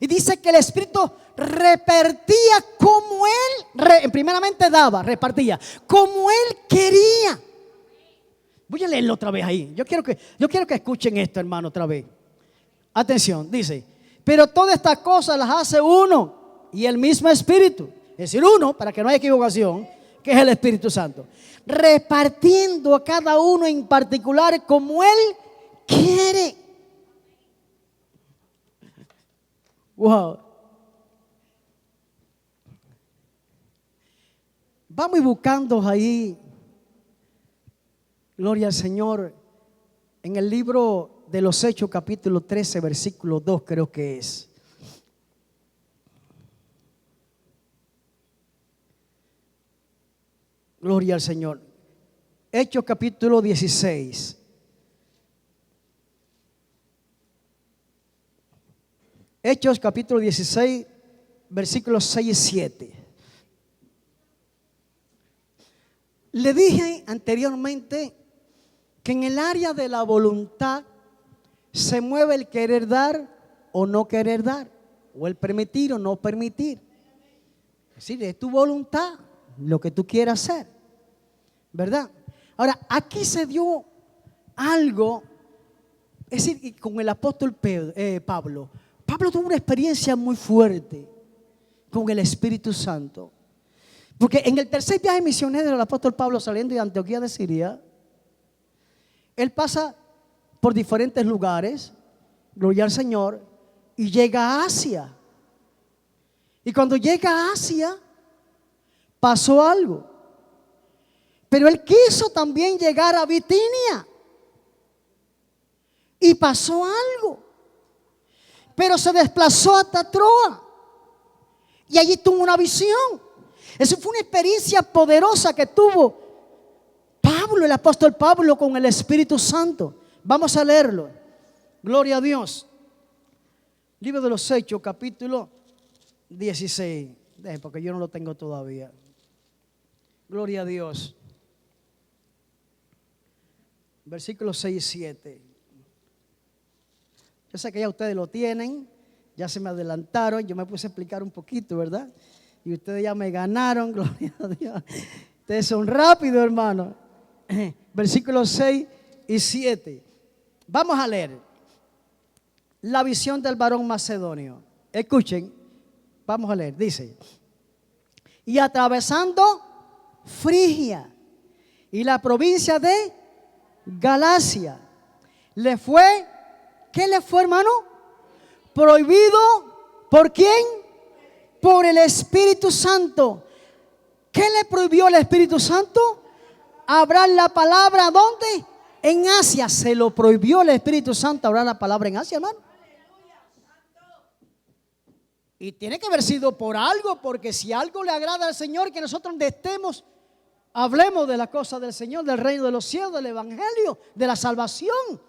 Y dice que el Espíritu repartía como Él, primeramente daba, repartía como Él quería. Voy a leerlo otra vez ahí. Yo quiero que escuchen esto, hermano, otra vez. Atención, dice: pero todas estas cosas las hace uno y el mismo Espíritu. Es decir, uno, para que no haya equivocación, que es el Espíritu Santo, repartiendo a cada uno en particular como Él quiere. Wow. Vamos y buscando ahí, gloria al Señor, en el libro de los Hechos, capítulo 13, versículo 2, creo que es. Gloria al Señor. Hechos, capítulo 16. Hechos, capítulo 16, versículos 6 y 7. Le dije anteriormente que en el área de la voluntad se mueve el querer dar o no querer dar, o el permitir o no permitir. Es decir, es tu voluntad lo que tú quieras hacer, ¿verdad? Ahora, aquí se dio algo, es decir, con el apóstol Pablo. Pablo tuvo una experiencia muy fuerte con el Espíritu Santo. Porque en el tercer viaje misionero del apóstol Pablo, saliendo de Antioquía de Siria, él pasa por diferentes lugares, gloria al Señor, y llega a Asia. Y cuando llega a Asia, pasó algo. Pero él quiso también llegar a Bitinia. Y pasó algo. Pero se desplazó hasta Troa. Y allí tuvo una visión. Eso fue una experiencia poderosa que tuvo Pablo, el apóstol Pablo con el Espíritu Santo. Vamos a leerlo. Gloria a Dios. Libro de los Hechos, capítulo 16. Porque yo no lo tengo todavía. Gloria a Dios. Versículos 6 y 7. Yo sé que ya ustedes lo tienen. Ya se me adelantaron. Yo me puse a explicar un poquito, ¿verdad? Y ustedes ya me ganaron. Gloria a Dios. Ustedes son rápidos, hermano. Versículos 6 y 7. Vamos a leer la visión del varón macedonio. Escuchen, vamos a leer. Dice: y atravesando Frigia y la provincia de Galacia, le fue, ¿qué le fue, hermano? Prohibido, ¿por quién? Por el Espíritu Santo. ¿Qué le prohibió el Espíritu Santo? Hablar la palabra, ¿dónde? En Asia. Se lo prohibió el Espíritu Santo hablar la palabra en Asia, hermano. Y tiene que haber sido por algo, porque si algo le agrada al Señor, que nosotros donde estemos, hablemos de las cosas del Señor, del reino de los cielos, del evangelio, de la salvación,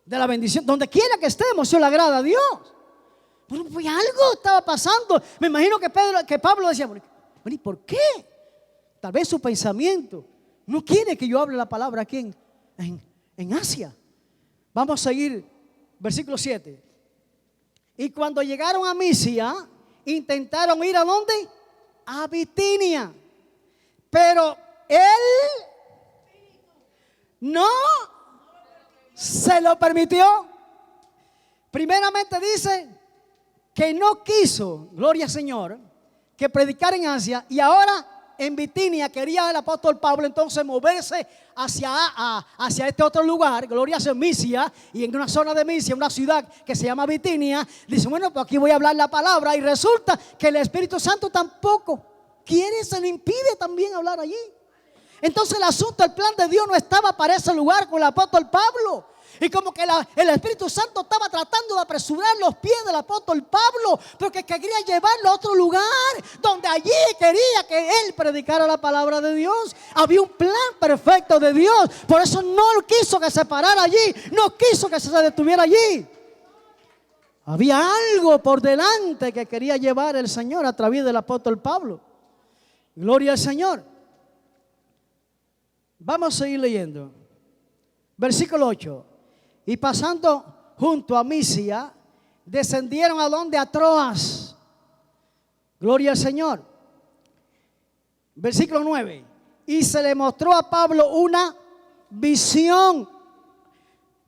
de la bendición. Donde quiera que estemos, eso le agrada a Dios. Bueno, pues algo estaba pasando. Me imagino que Pablo decía: bueno, ¿y por qué? Tal vez su pensamiento no quiere que yo hable la palabra aquí en Asia. Vamos a seguir, versículo 7. Y cuando llegaron a Misia, intentaron ir ¿a dónde? A Bitinia. Pero él no se lo permitió. Primeramente dice que no quiso, gloria al Señor, que predicara en Asia. Y ahora en Bitinia quería el apóstol Pablo entonces moverse hacia este otro lugar, gloria a Misia, y en una zona de Misia, una ciudad que se llama Bitinia. Dice: bueno, pues aquí voy a hablar la palabra. Y resulta que el Espíritu Santo tampoco quiere, se le impide también hablar allí. Entonces el asunto, el plan de Dios no estaba para ese lugar con el apóstol Pablo. Y como que el Espíritu Santo estaba tratando de apresurar los pies del apóstol Pablo, porque quería llevarlo a otro lugar, donde allí quería que él predicara la palabra de Dios. Había un plan perfecto de Dios. Por eso no quiso que se parara allí, no quiso que se detuviera allí. Había algo por delante que quería llevar el Señor a través del apóstol Pablo. Gloria al Señor. Vamos a seguir leyendo. Versículo 8. Y pasando junto a Misia, descendieron ¿a dónde? A Troas. Gloria al Señor. Versículo 9. Y se le mostró a Pablo una visión.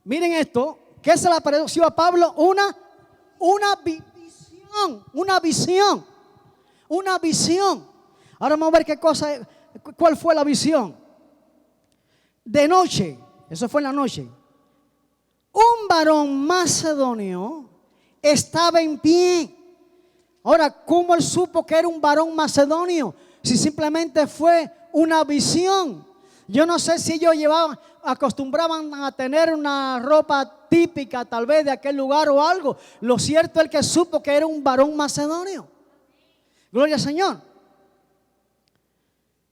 Miren esto. ¿Qué se le apareció a Pablo? Una visión. Ahora vamos a ver cuál fue la visión. De noche, eso fue en la noche, un varón macedonio estaba en pie. Ahora, ¿cómo él supo que era un varón macedonio? Si simplemente fue una visión. Yo no sé si ellos acostumbraban a tener una ropa típica tal vez de aquel lugar o algo. Lo cierto es que supo que era un varón macedonio. Gloria al Señor.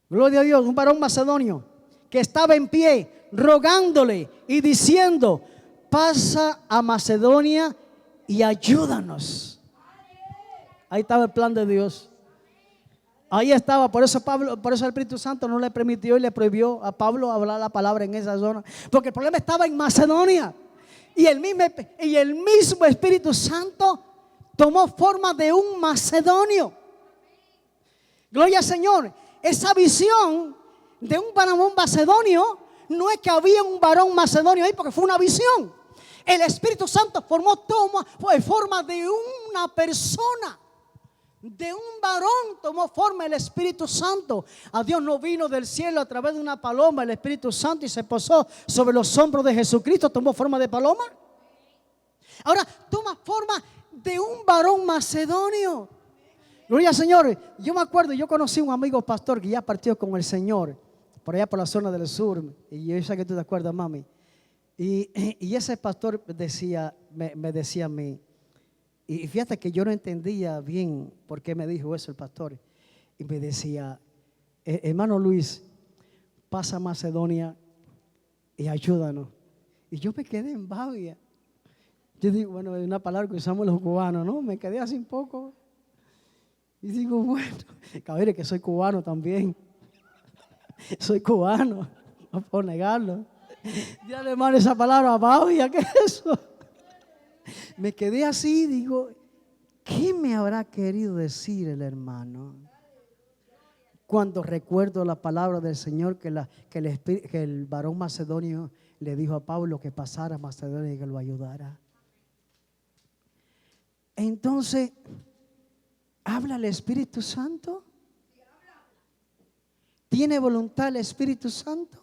Gloria a Dios, un varón macedonio que estaba en pie, rogándole y diciendo: pasa a Macedonia y ayúdanos. Ahí estaba el plan de Dios. Ahí estaba. Por eso el Espíritu Santo no le permitió y le prohibió a Pablo hablar la palabra en esa zona, porque el problema estaba en Macedonia. Y el mismo Espíritu Santo tomó forma de un macedonio. Gloria al Señor. Esa visión de un varón macedonio no es que había un varón macedonio ahí, porque fue una visión. El Espíritu Santo fue forma de una persona, de un varón tomó forma el Espíritu Santo. A Dios no vino del cielo a través de una paloma el Espíritu Santo y se posó sobre los hombros de Jesucristo. Tomó forma de paloma. Ahora toma forma de un varón macedonio. Gloria al Señor. Yo me acuerdo, yo conocí un amigo pastor que ya partió con el Señor por allá por la zona del sur, y yo sé que tú te acuerdas, mami. Y ese pastor me decía a mí, y fíjate que yo no entendía bien por qué me dijo eso el pastor, y me decía: hermano Luis, pasa a Macedonia y ayúdanos. Y yo me quedé en babia. Yo digo, bueno, es una palabra que usamos los cubanos, ¿no? Me quedé así un poco. Y digo, bueno, cabrón, que soy cubano también. Soy cubano, no puedo negarlo. Dígale, hermano, esa palabra, babia, ¿qué es eso? Me quedé así, digo, ¿qué me habrá querido decir el hermano? Cuando recuerdo la palabra del Señor que el varón macedonio le dijo a Pablo que pasara a Macedonia y que lo ayudara. Entonces, ¿habla el Espíritu Santo? ¿Tiene voluntad el Espíritu Santo?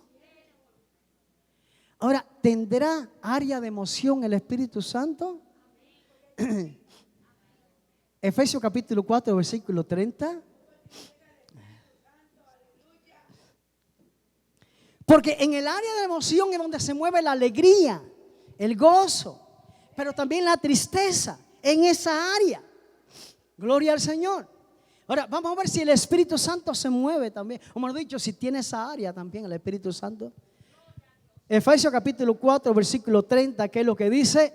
Ahora, ¿tendrá área de emoción el Espíritu Santo? Efesios capítulo 4, versículo 30. Porque en el área de emoción es donde se mueve la alegría, el gozo, pero también la tristeza en esa área. Gloria al Señor. Ahora vamos a ver si el Espíritu Santo se mueve también. O mejor dicho, si tiene esa área también el Espíritu Santo. Efesios capítulo 4, versículo 30, que es lo que dice: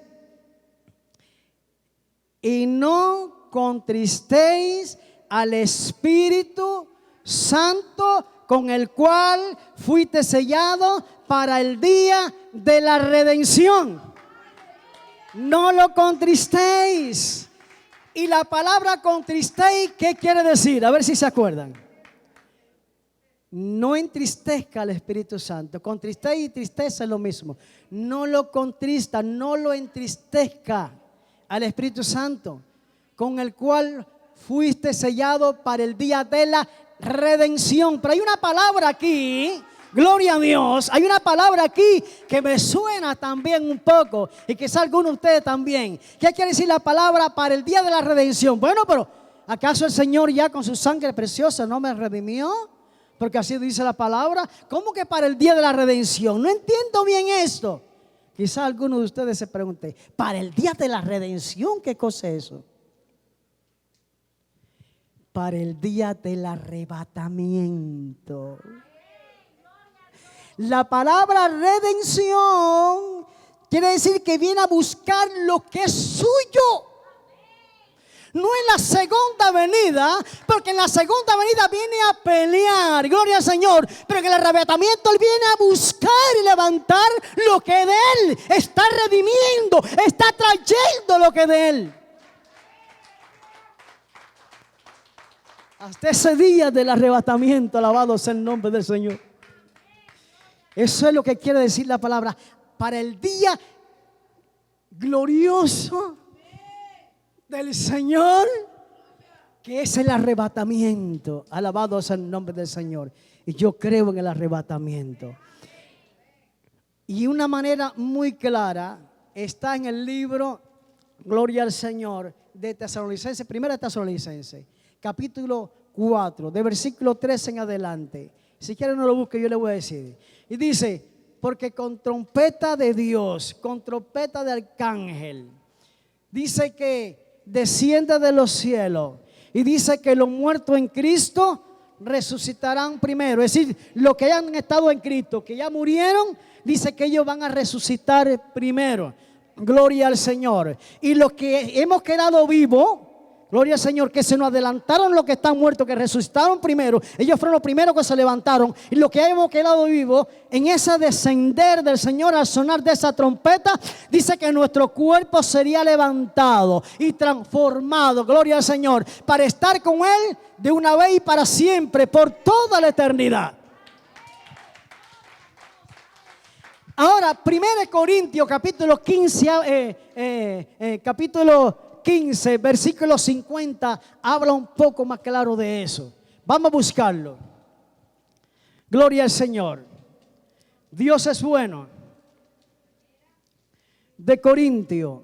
y no contristéis al Espíritu Santo, con el cual fuiste sellado para el día de la redención. No lo contristéis. Y la palabra contristéis, ¿qué quiere decir? A ver si se acuerdan. No entristezca al Espíritu Santo. Contristéis y tristeza es lo mismo. No lo contrista, no lo entristezca al Espíritu Santo, con el cual fuiste sellado para el día de la redención. Pero hay una palabra aquí, gloria a Dios, hay una palabra aquí que me suena también un poco, y quizá algunos de ustedes también. ¿Qué quiere decir la palabra para el día de la redención? Bueno, pero ¿acaso el Señor ya con su sangre preciosa no me redimió? Porque así dice la palabra. ¿Cómo que para el día de la redención? No entiendo bien esto. Quizá alguno de ustedes se pregunte, ¿para el día de la redención qué cosa es eso? Para el día del arrebatamiento. La palabra redención quiere decir que viene a buscar lo que es suyo. No en la segunda venida, porque en la segunda venida viene a pelear, gloria al Señor. Pero en el arrebatamiento Él viene a buscar y levantar lo que de Él está redimiendo, está trayendo lo que de Él. Hasta ese día del arrebatamiento, alabado sea el nombre del Señor. Eso es lo que quiere decir la palabra. Para el día glorioso del Señor, que es el arrebatamiento. Alabado sea el nombre del Señor. Y yo creo en el arrebatamiento. Y una manera muy clara está en el libro, gloria al Señor, de Tesalonicenses, primera de Tesalonicenses, capítulo 4, de versículo 13 en adelante. Si quieren no lo busque, yo le voy a decir. Y dice: porque con trompeta de Dios, con trompeta de arcángel, dice que desciende de los cielos, y dice que los muertos en Cristo resucitarán primero. Es decir, los que hayan estado en Cristo, que ya murieron, dice que ellos van a resucitar primero. Gloria al Señor. Y los que hemos quedado vivos, gloria al Señor, que se nos adelantaron los que están muertos, que resucitaron primero. Ellos fueron los primeros que se levantaron. Y los que hemos quedado vivos, en ese descender del Señor al sonar de esa trompeta, dice que nuestro cuerpo sería levantado y transformado, gloria al Señor, para estar con Él de una vez y para siempre, por toda la eternidad. Ahora, 1 Corintios capítulo 15, capítulo 15, versículo 50, habla un poco más claro de eso. Vamos a buscarlo. Gloria al Señor. Dios es bueno. De Corintios,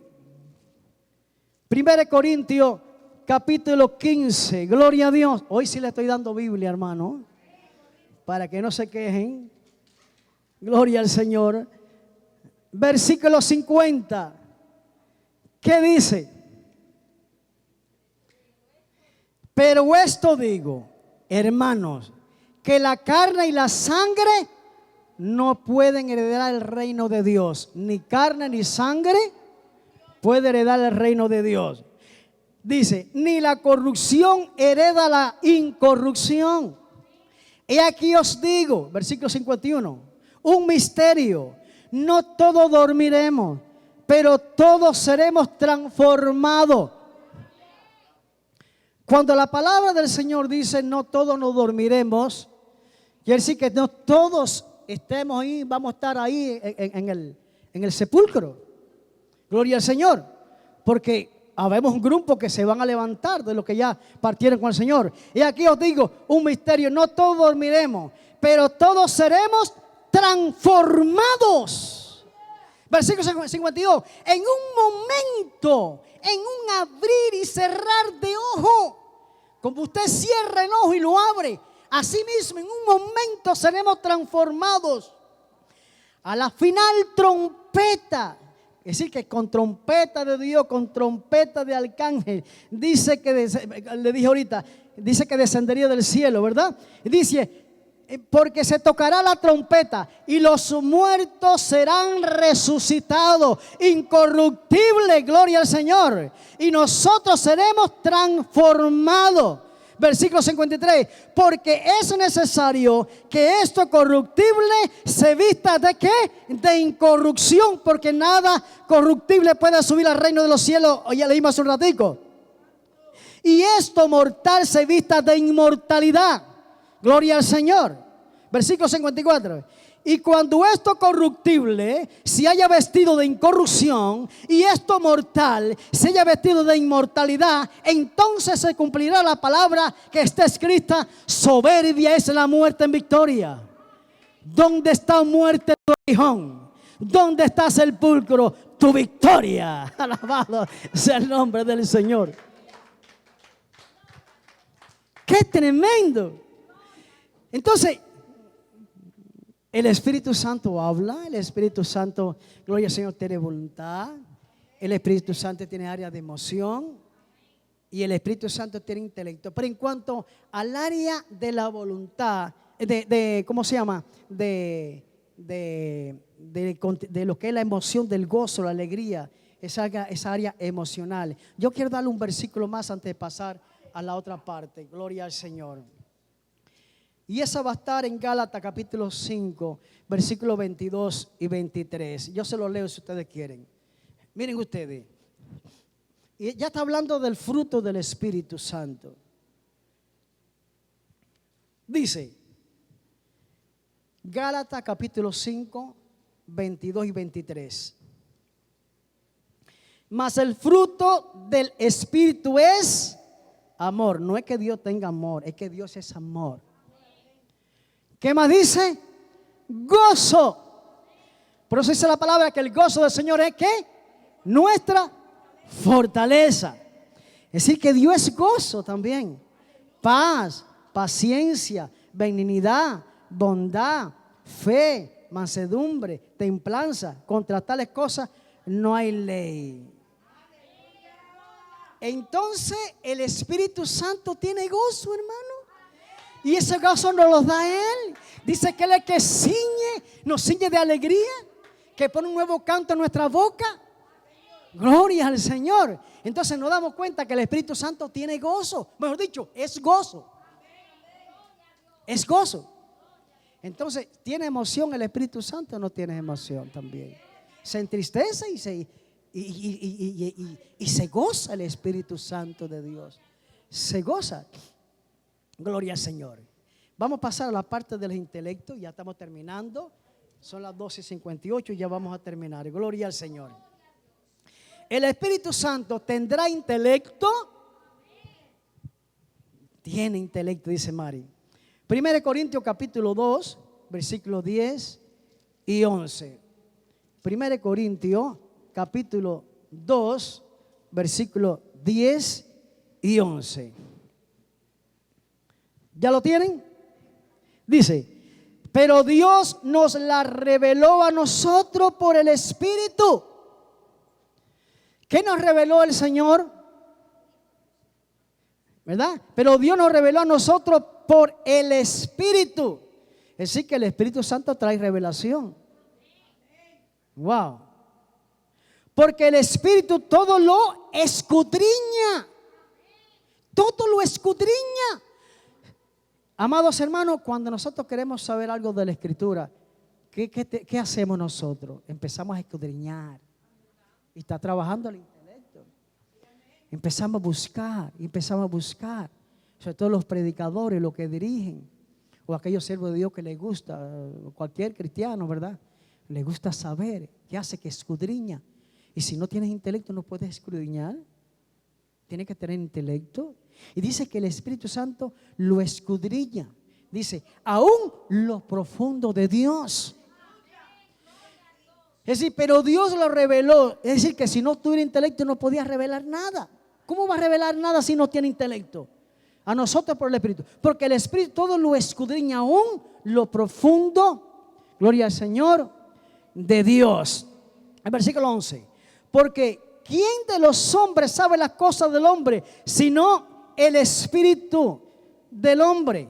1 Corintios capítulo 15, gloria a Dios. Hoy sí le estoy dando Biblia, hermano, para que no se quejen. Gloria al Señor. Versículo 50. ¿Qué dice? Pero esto digo, hermanos, que la carne y la sangre no pueden heredar el reino de Dios. Ni carne ni sangre puede heredar el reino de Dios. Dice, ni la corrupción hereda la incorrupción. He aquí os digo, versículo 51, un misterio. No todos dormiremos, pero todos seremos transformados. Cuando la palabra del Señor dice no todos nos dormiremos, quiere decir que no todos estemos ahí, vamos a estar ahí en el sepulcro. Gloria al Señor. Porque habemos un grupo que se van a levantar de los que ya partieron con el Señor. Y aquí os digo un misterio, no todos dormiremos, pero todos seremos transformados. Versículo 52, en un momento, en un abrir y cerrar de ojo, como usted cierra el ojo y lo abre, así mismo en un momento seremos transformados. A la final trompeta, es decir que con trompeta de Dios, con trompeta de arcángel, dice que, le dije ahorita, dice que descendería del cielo, ¿verdad? Dice, porque se tocará la trompeta y los muertos serán resucitados, incorruptibles, gloria al Señor, y nosotros seremos transformados. Versículo 53, porque es necesario que esto corruptible se vista ¿de qué? De incorrupción, porque nada corruptible puede subir al reino de los cielos. Ya leímos hace un ratico. Y esto mortal se vista de inmortalidad. Gloria al Señor. Versículo 54. Y cuando esto corruptible se haya vestido de incorrupción y esto mortal se haya vestido de inmortalidad, entonces se cumplirá la palabra que está escrita: soberbia es la muerte en victoria. ¿Dónde está muerte tu aguijón? ¿Dónde está sepulcro tu victoria? Alabado sea el nombre del Señor. ¡Qué tremendo! Entonces, el Espíritu Santo habla, el Espíritu Santo, gloria al Señor, tiene voluntad, el Espíritu Santo tiene área de emoción y el Espíritu Santo tiene intelecto. Pero en cuanto al área de la voluntad, ¿cómo se llama? De lo que es la emoción, del gozo, la alegría, esa área emocional. Yo quiero darle un versículo más antes de pasar a la otra parte. Gloria al Señor. Y esa va a estar en Gálatas capítulo 5, versículos 22 y 23. Yo se lo leo si ustedes quieren. Miren ustedes. Y ya está hablando del fruto del Espíritu Santo. Dice, Gálatas capítulo 5, 22 y 23. Mas el fruto del Espíritu es amor. No es que Dios tenga amor, es que Dios es amor. ¿Qué más dice? Gozo. Por eso dice la palabra que el gozo del Señor es ¿qué? Nuestra fortaleza. Es decir, que Dios es gozo también. Paz, paciencia, benignidad, bondad, fe, mansedumbre, templanza. Contra tales cosas no hay ley. Entonces el Espíritu Santo tiene gozo, hermano. Y ese gozo nos lo da Él. Dice que Él es el que nos ciñe de alegría, que pone un nuevo canto en nuestra boca. Gloria al Señor. Entonces nos damos cuenta que el Espíritu Santo tiene gozo. Mejor dicho, es gozo. Es gozo. Entonces, ¿tiene emoción el Espíritu Santo o no tiene emoción también? Se entristece y se goza el Espíritu Santo de Dios. Se goza. Gloria al Señor. Vamos a pasar a la parte del intelecto. Ya estamos terminando. Son las 12:58 y ya vamos a terminar. Gloria al Señor. El Espíritu Santo tendrá intelecto. Tiene intelecto, dice Mari. 1 Corintios capítulo 2, versículos 10 y 11. 1 Corintios capítulo 2, versículos 10 y 11. ¿Ya lo tienen? Dice, pero Dios nos la reveló a nosotros por el Espíritu. ¿Qué nos reveló el Señor? ¿Verdad? Pero Dios nos reveló a nosotros por el Espíritu. Es decir, que el Espíritu Santo trae revelación. Wow. Porque el Espíritu todo lo escudriña. Todo lo escudriña. Amados hermanos, cuando nosotros queremos saber algo de la Escritura, ¿qué hacemos nosotros? Empezamos a escudriñar. Y está trabajando el intelecto. Empezamos a buscar. Sobre todo los predicadores, los que dirigen, o aquellos siervos de Dios que les gusta, cualquier cristiano, ¿verdad? Le gusta saber. ¿Qué hace? Que escudriña. Y si no tienes intelecto, no puedes escudriñar. Tienes que tener intelecto. Y dice que el Espíritu Santo lo escudriña. Dice, aún lo profundo de Dios. Es decir, pero Dios lo reveló. Es decir, que si no tuviera intelecto no podía revelar nada. ¿Cómo va a revelar nada si no tiene intelecto? A nosotros por el Espíritu. Porque el Espíritu todo lo escudriña, aún lo profundo, gloria al Señor, de Dios. El versículo 11. Porque ¿quién de los hombres sabe las cosas del hombre sino el Espíritu del hombre?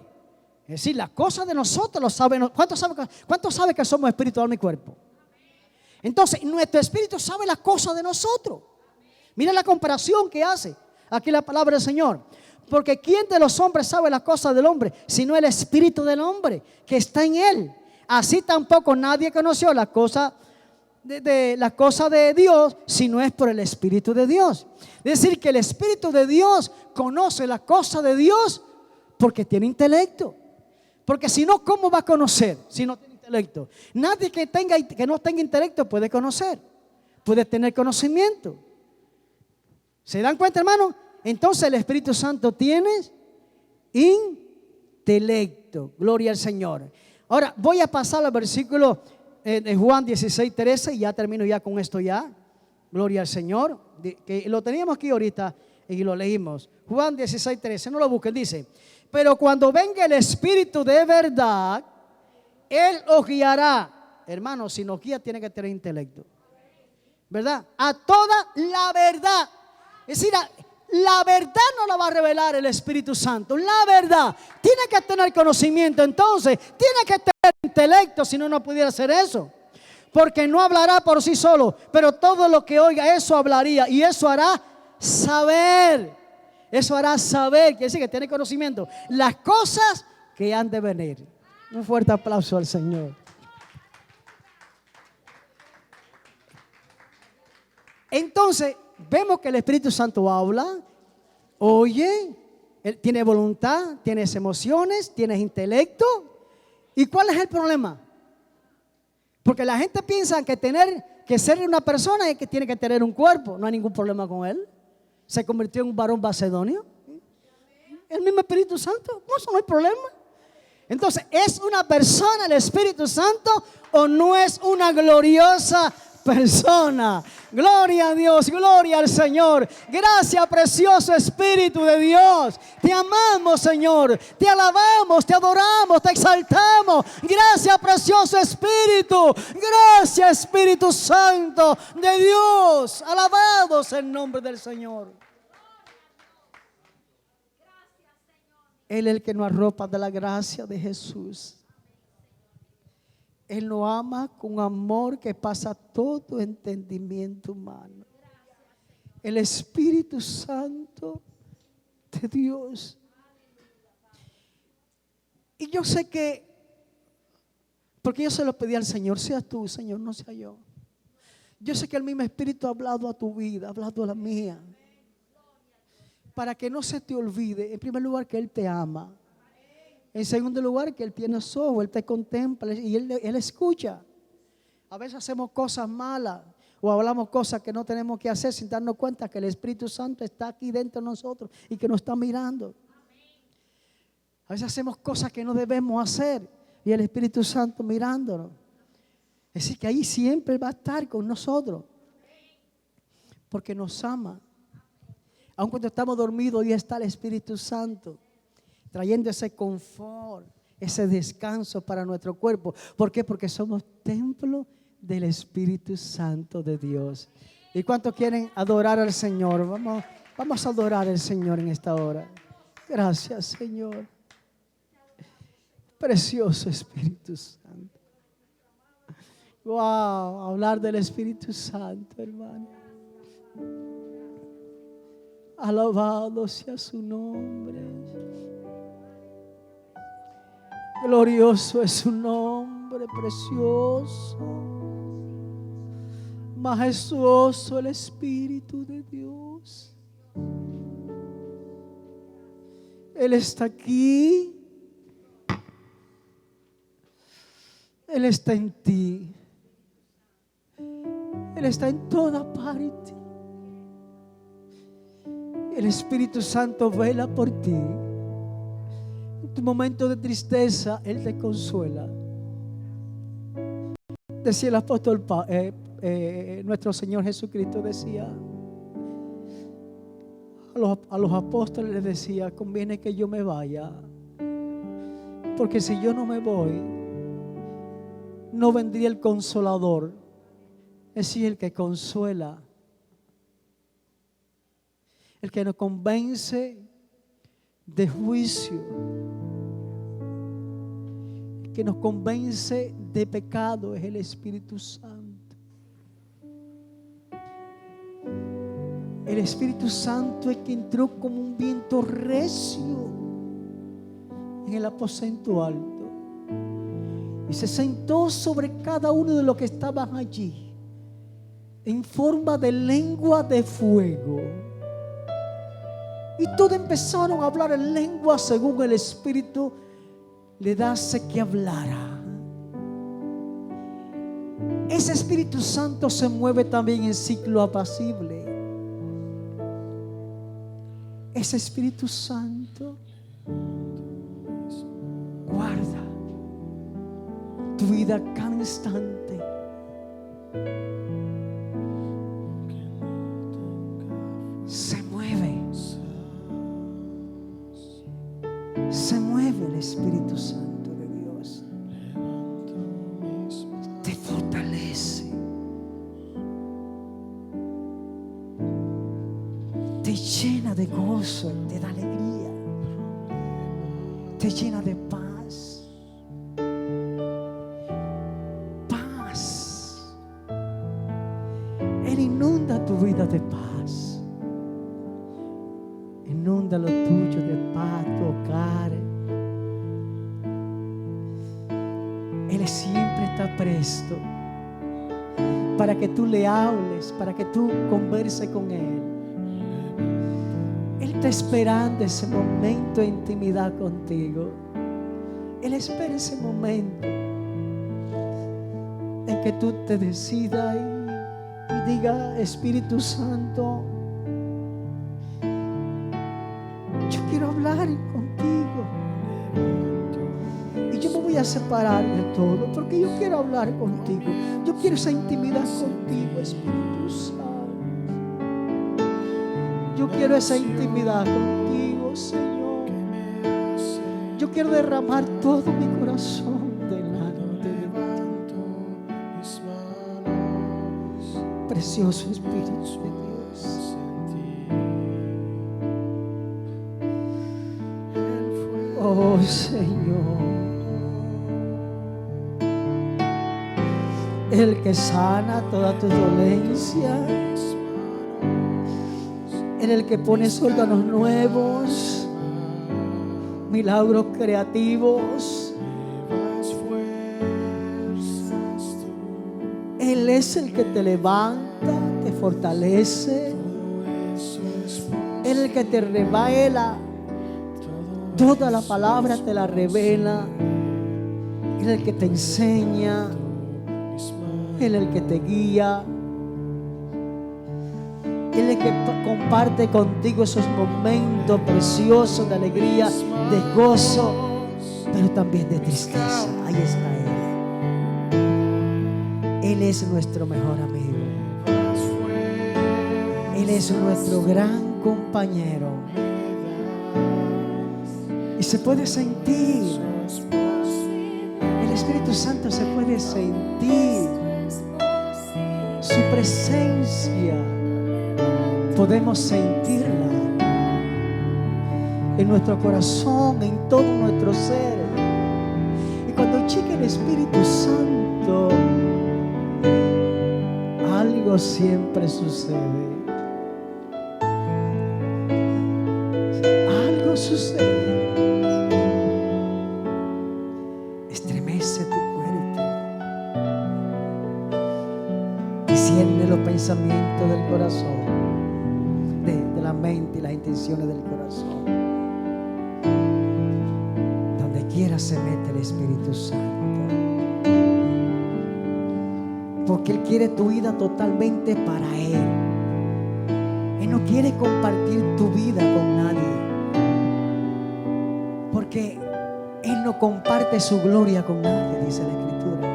Es decir, las cosas de nosotros lo saben. ¿Cuántos sabe que somos espíritu, alma y cuerpo? Entonces, nuestro espíritu sabe las cosas de nosotros. Mira la comparación que hace aquí la palabra del Señor. Porque ¿quién de los hombres sabe las cosas del hombre sino el Espíritu del hombre que está en él? Así tampoco nadie conoció las cosas de Dios si no es por el Espíritu de Dios. Es decir, que el Espíritu de Dios conoce las cosas de Dios porque tiene intelecto. Porque si no, ¿cómo va a conocer si no tiene intelecto? Nadie que no tenga intelecto puede conocer, puede tener conocimiento. ¿Se dan cuenta, hermano? Entonces el Espíritu Santo tiene intelecto. Gloria al Señor. Ahora voy a pasar al versículo de Juan 16:13 y ya termino ya con esto ya. Gloria al Señor. Que lo teníamos aquí ahorita y lo leímos. Juan 16:13, no lo busquen, dice: pero cuando venga el Espíritu de verdad, Él os guiará. Hermano, si nos guía tiene que tener intelecto, ¿verdad? A toda la verdad. Es decir, la verdad no la va a revelar el Espíritu Santo. La verdad. Tiene que tener conocimiento. Entonces, tiene que tener intelecto. Si no, no pudiera hacer eso. Porque no hablará por sí solo. Pero todo lo que oiga, eso hablaría. Y eso hará saber. Eso hará saber. Quiere decir que tiene conocimiento. Las cosas que han de venir. Un fuerte aplauso al Señor. Entonces, vemos que el Espíritu Santo habla, oye, él tiene voluntad, tienes emociones, tienes intelecto. ¿Y cuál es el problema? Porque la gente piensa que ser una persona es que tiene que tener un cuerpo. No hay ningún problema con él. Se convirtió en un varón macedonio. El mismo Espíritu Santo, no, eso no hay problema. Entonces, ¿es una persona el Espíritu Santo o no es una gloriosa persona? Gloria a Dios, gloria al Señor. Gracias, precioso Espíritu de Dios. Te amamos, Señor. Te alabamos, te adoramos, te exaltamos. Gracias, precioso Espíritu. Gracias, Espíritu Santo de Dios. Alabados el nombre del Señor. Él es el que nos arropa de la gracia de Jesús. Él nos ama con amor que pasa todo entendimiento humano. El Espíritu Santo de Dios. Y yo sé que, porque yo se lo pedí al Señor, sea tú, Señor, no sea yo. Yo sé que el mismo Espíritu ha hablado a tu vida, ha hablado a la mía. Para que no se te olvide, en primer lugar, que Él te ama. En segundo lugar, que Él tiene ojos, Él te contempla y Él escucha. A veces hacemos cosas malas o hablamos cosas que no tenemos que hacer sin darnos cuenta que el Espíritu Santo está aquí dentro de nosotros y que nos está mirando. A veces hacemos cosas que no debemos hacer y el Espíritu Santo mirándonos. Es decir, que ahí siempre va a estar con nosotros porque nos ama. Aun cuando estamos dormidos, ahí está el Espíritu Santo trayendo ese confort, ese descanso para nuestro cuerpo. ¿Por qué? Porque somos templo del Espíritu Santo de Dios. ¿Y cuántos quieren adorar al Señor? Vamos a adorar al Señor en esta hora. Gracias, Señor. Precioso Espíritu Santo. Wow, hablar del Espíritu Santo, hermano. Alabado sea su nombre. Glorioso es su nombre, precioso. Majestuoso el Espíritu de Dios. Él está aquí. Él está en ti. Él está en toda parte. El Espíritu Santo vela por ti. En tu momento de tristeza, Él te consuela. Decía el apóstol nuestro Señor Jesucristo decía a los apóstoles, les decía: conviene que yo me vaya, porque si yo no me voy, no vendría el Consolador, es decir, el que consuela, el que nos convence de juicio, el que nos convence de pecado, es el Espíritu Santo. El Espíritu Santo es que entró como un viento recio en el aposento alto y se sentó sobre cada uno de los que estaban allí en forma de lengua de fuego. Y todos empezaron a hablar en lengua según el Espíritu le dase que hablara. Ese Espíritu Santo se mueve también en ciclo apacible. Ese Espíritu Santo guarda tu vida cada instante. Se mueve. Se mueve el Espíritu Santo de Dios. Te fortalece. Te llena de gozo, te da alegría. Te llena de paz. Paz. Él inunda tu vida de paz. Inunda lo tuyo de paz, tu hogar. Él siempre está presto para que tú le hables, para que tú converses con Él. Él está esperando ese momento de intimidad contigo. Él espera ese momento en que tú te decidas y diga: Espíritu Santo, yo quiero hablar contigo. Y yo me voy a separar de todo porque yo quiero hablar contigo. Yo quiero esa intimidad contigo, Espíritu Santo. Yo quiero esa intimidad contigo, Señor. Yo quiero derramar todo mi corazón delante de ti. Precioso Espíritu de Dios. Oh, Señor. El que sana toda tu dolencia. El que pone órganos nuevos, milagros creativos. Él es el que te levanta, te fortalece. Él es el que te revela. Toda la palabra te la revela. Él es el que te enseña. Él es el que te guía. Él es el que comparte contigo esos momentos preciosos de alegría, de gozo, pero también de tristeza. Ahí está Él. Él es nuestro mejor amigo. Él es nuestro gran compañero. Y se puede sentir. El Espíritu Santo se puede sentir. Su presencia. Podemos sentirla en nuestro corazón, en todo nuestro ser. cuando llega el Espíritu Santo, algo siempre sucede. Algo sucede. Estremece tu cuerpo. Discierne los pensamientos del corazón, de la mente y las intenciones del corazón. Donde quiera se mete el Espíritu Santo. Porque Él quiere tu vida totalmente para Él. Él no quiere compartir tu vida con nadie. Porque Él no comparte su gloria con nadie, dice la Escritura.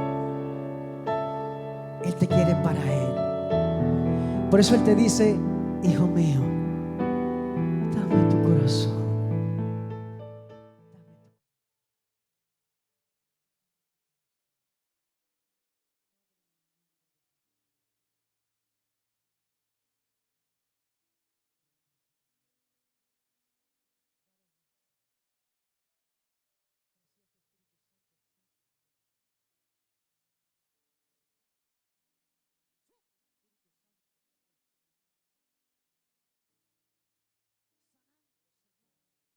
Él te quiere para Él. Por eso Él te dice: hijo mío, dame tu corazón.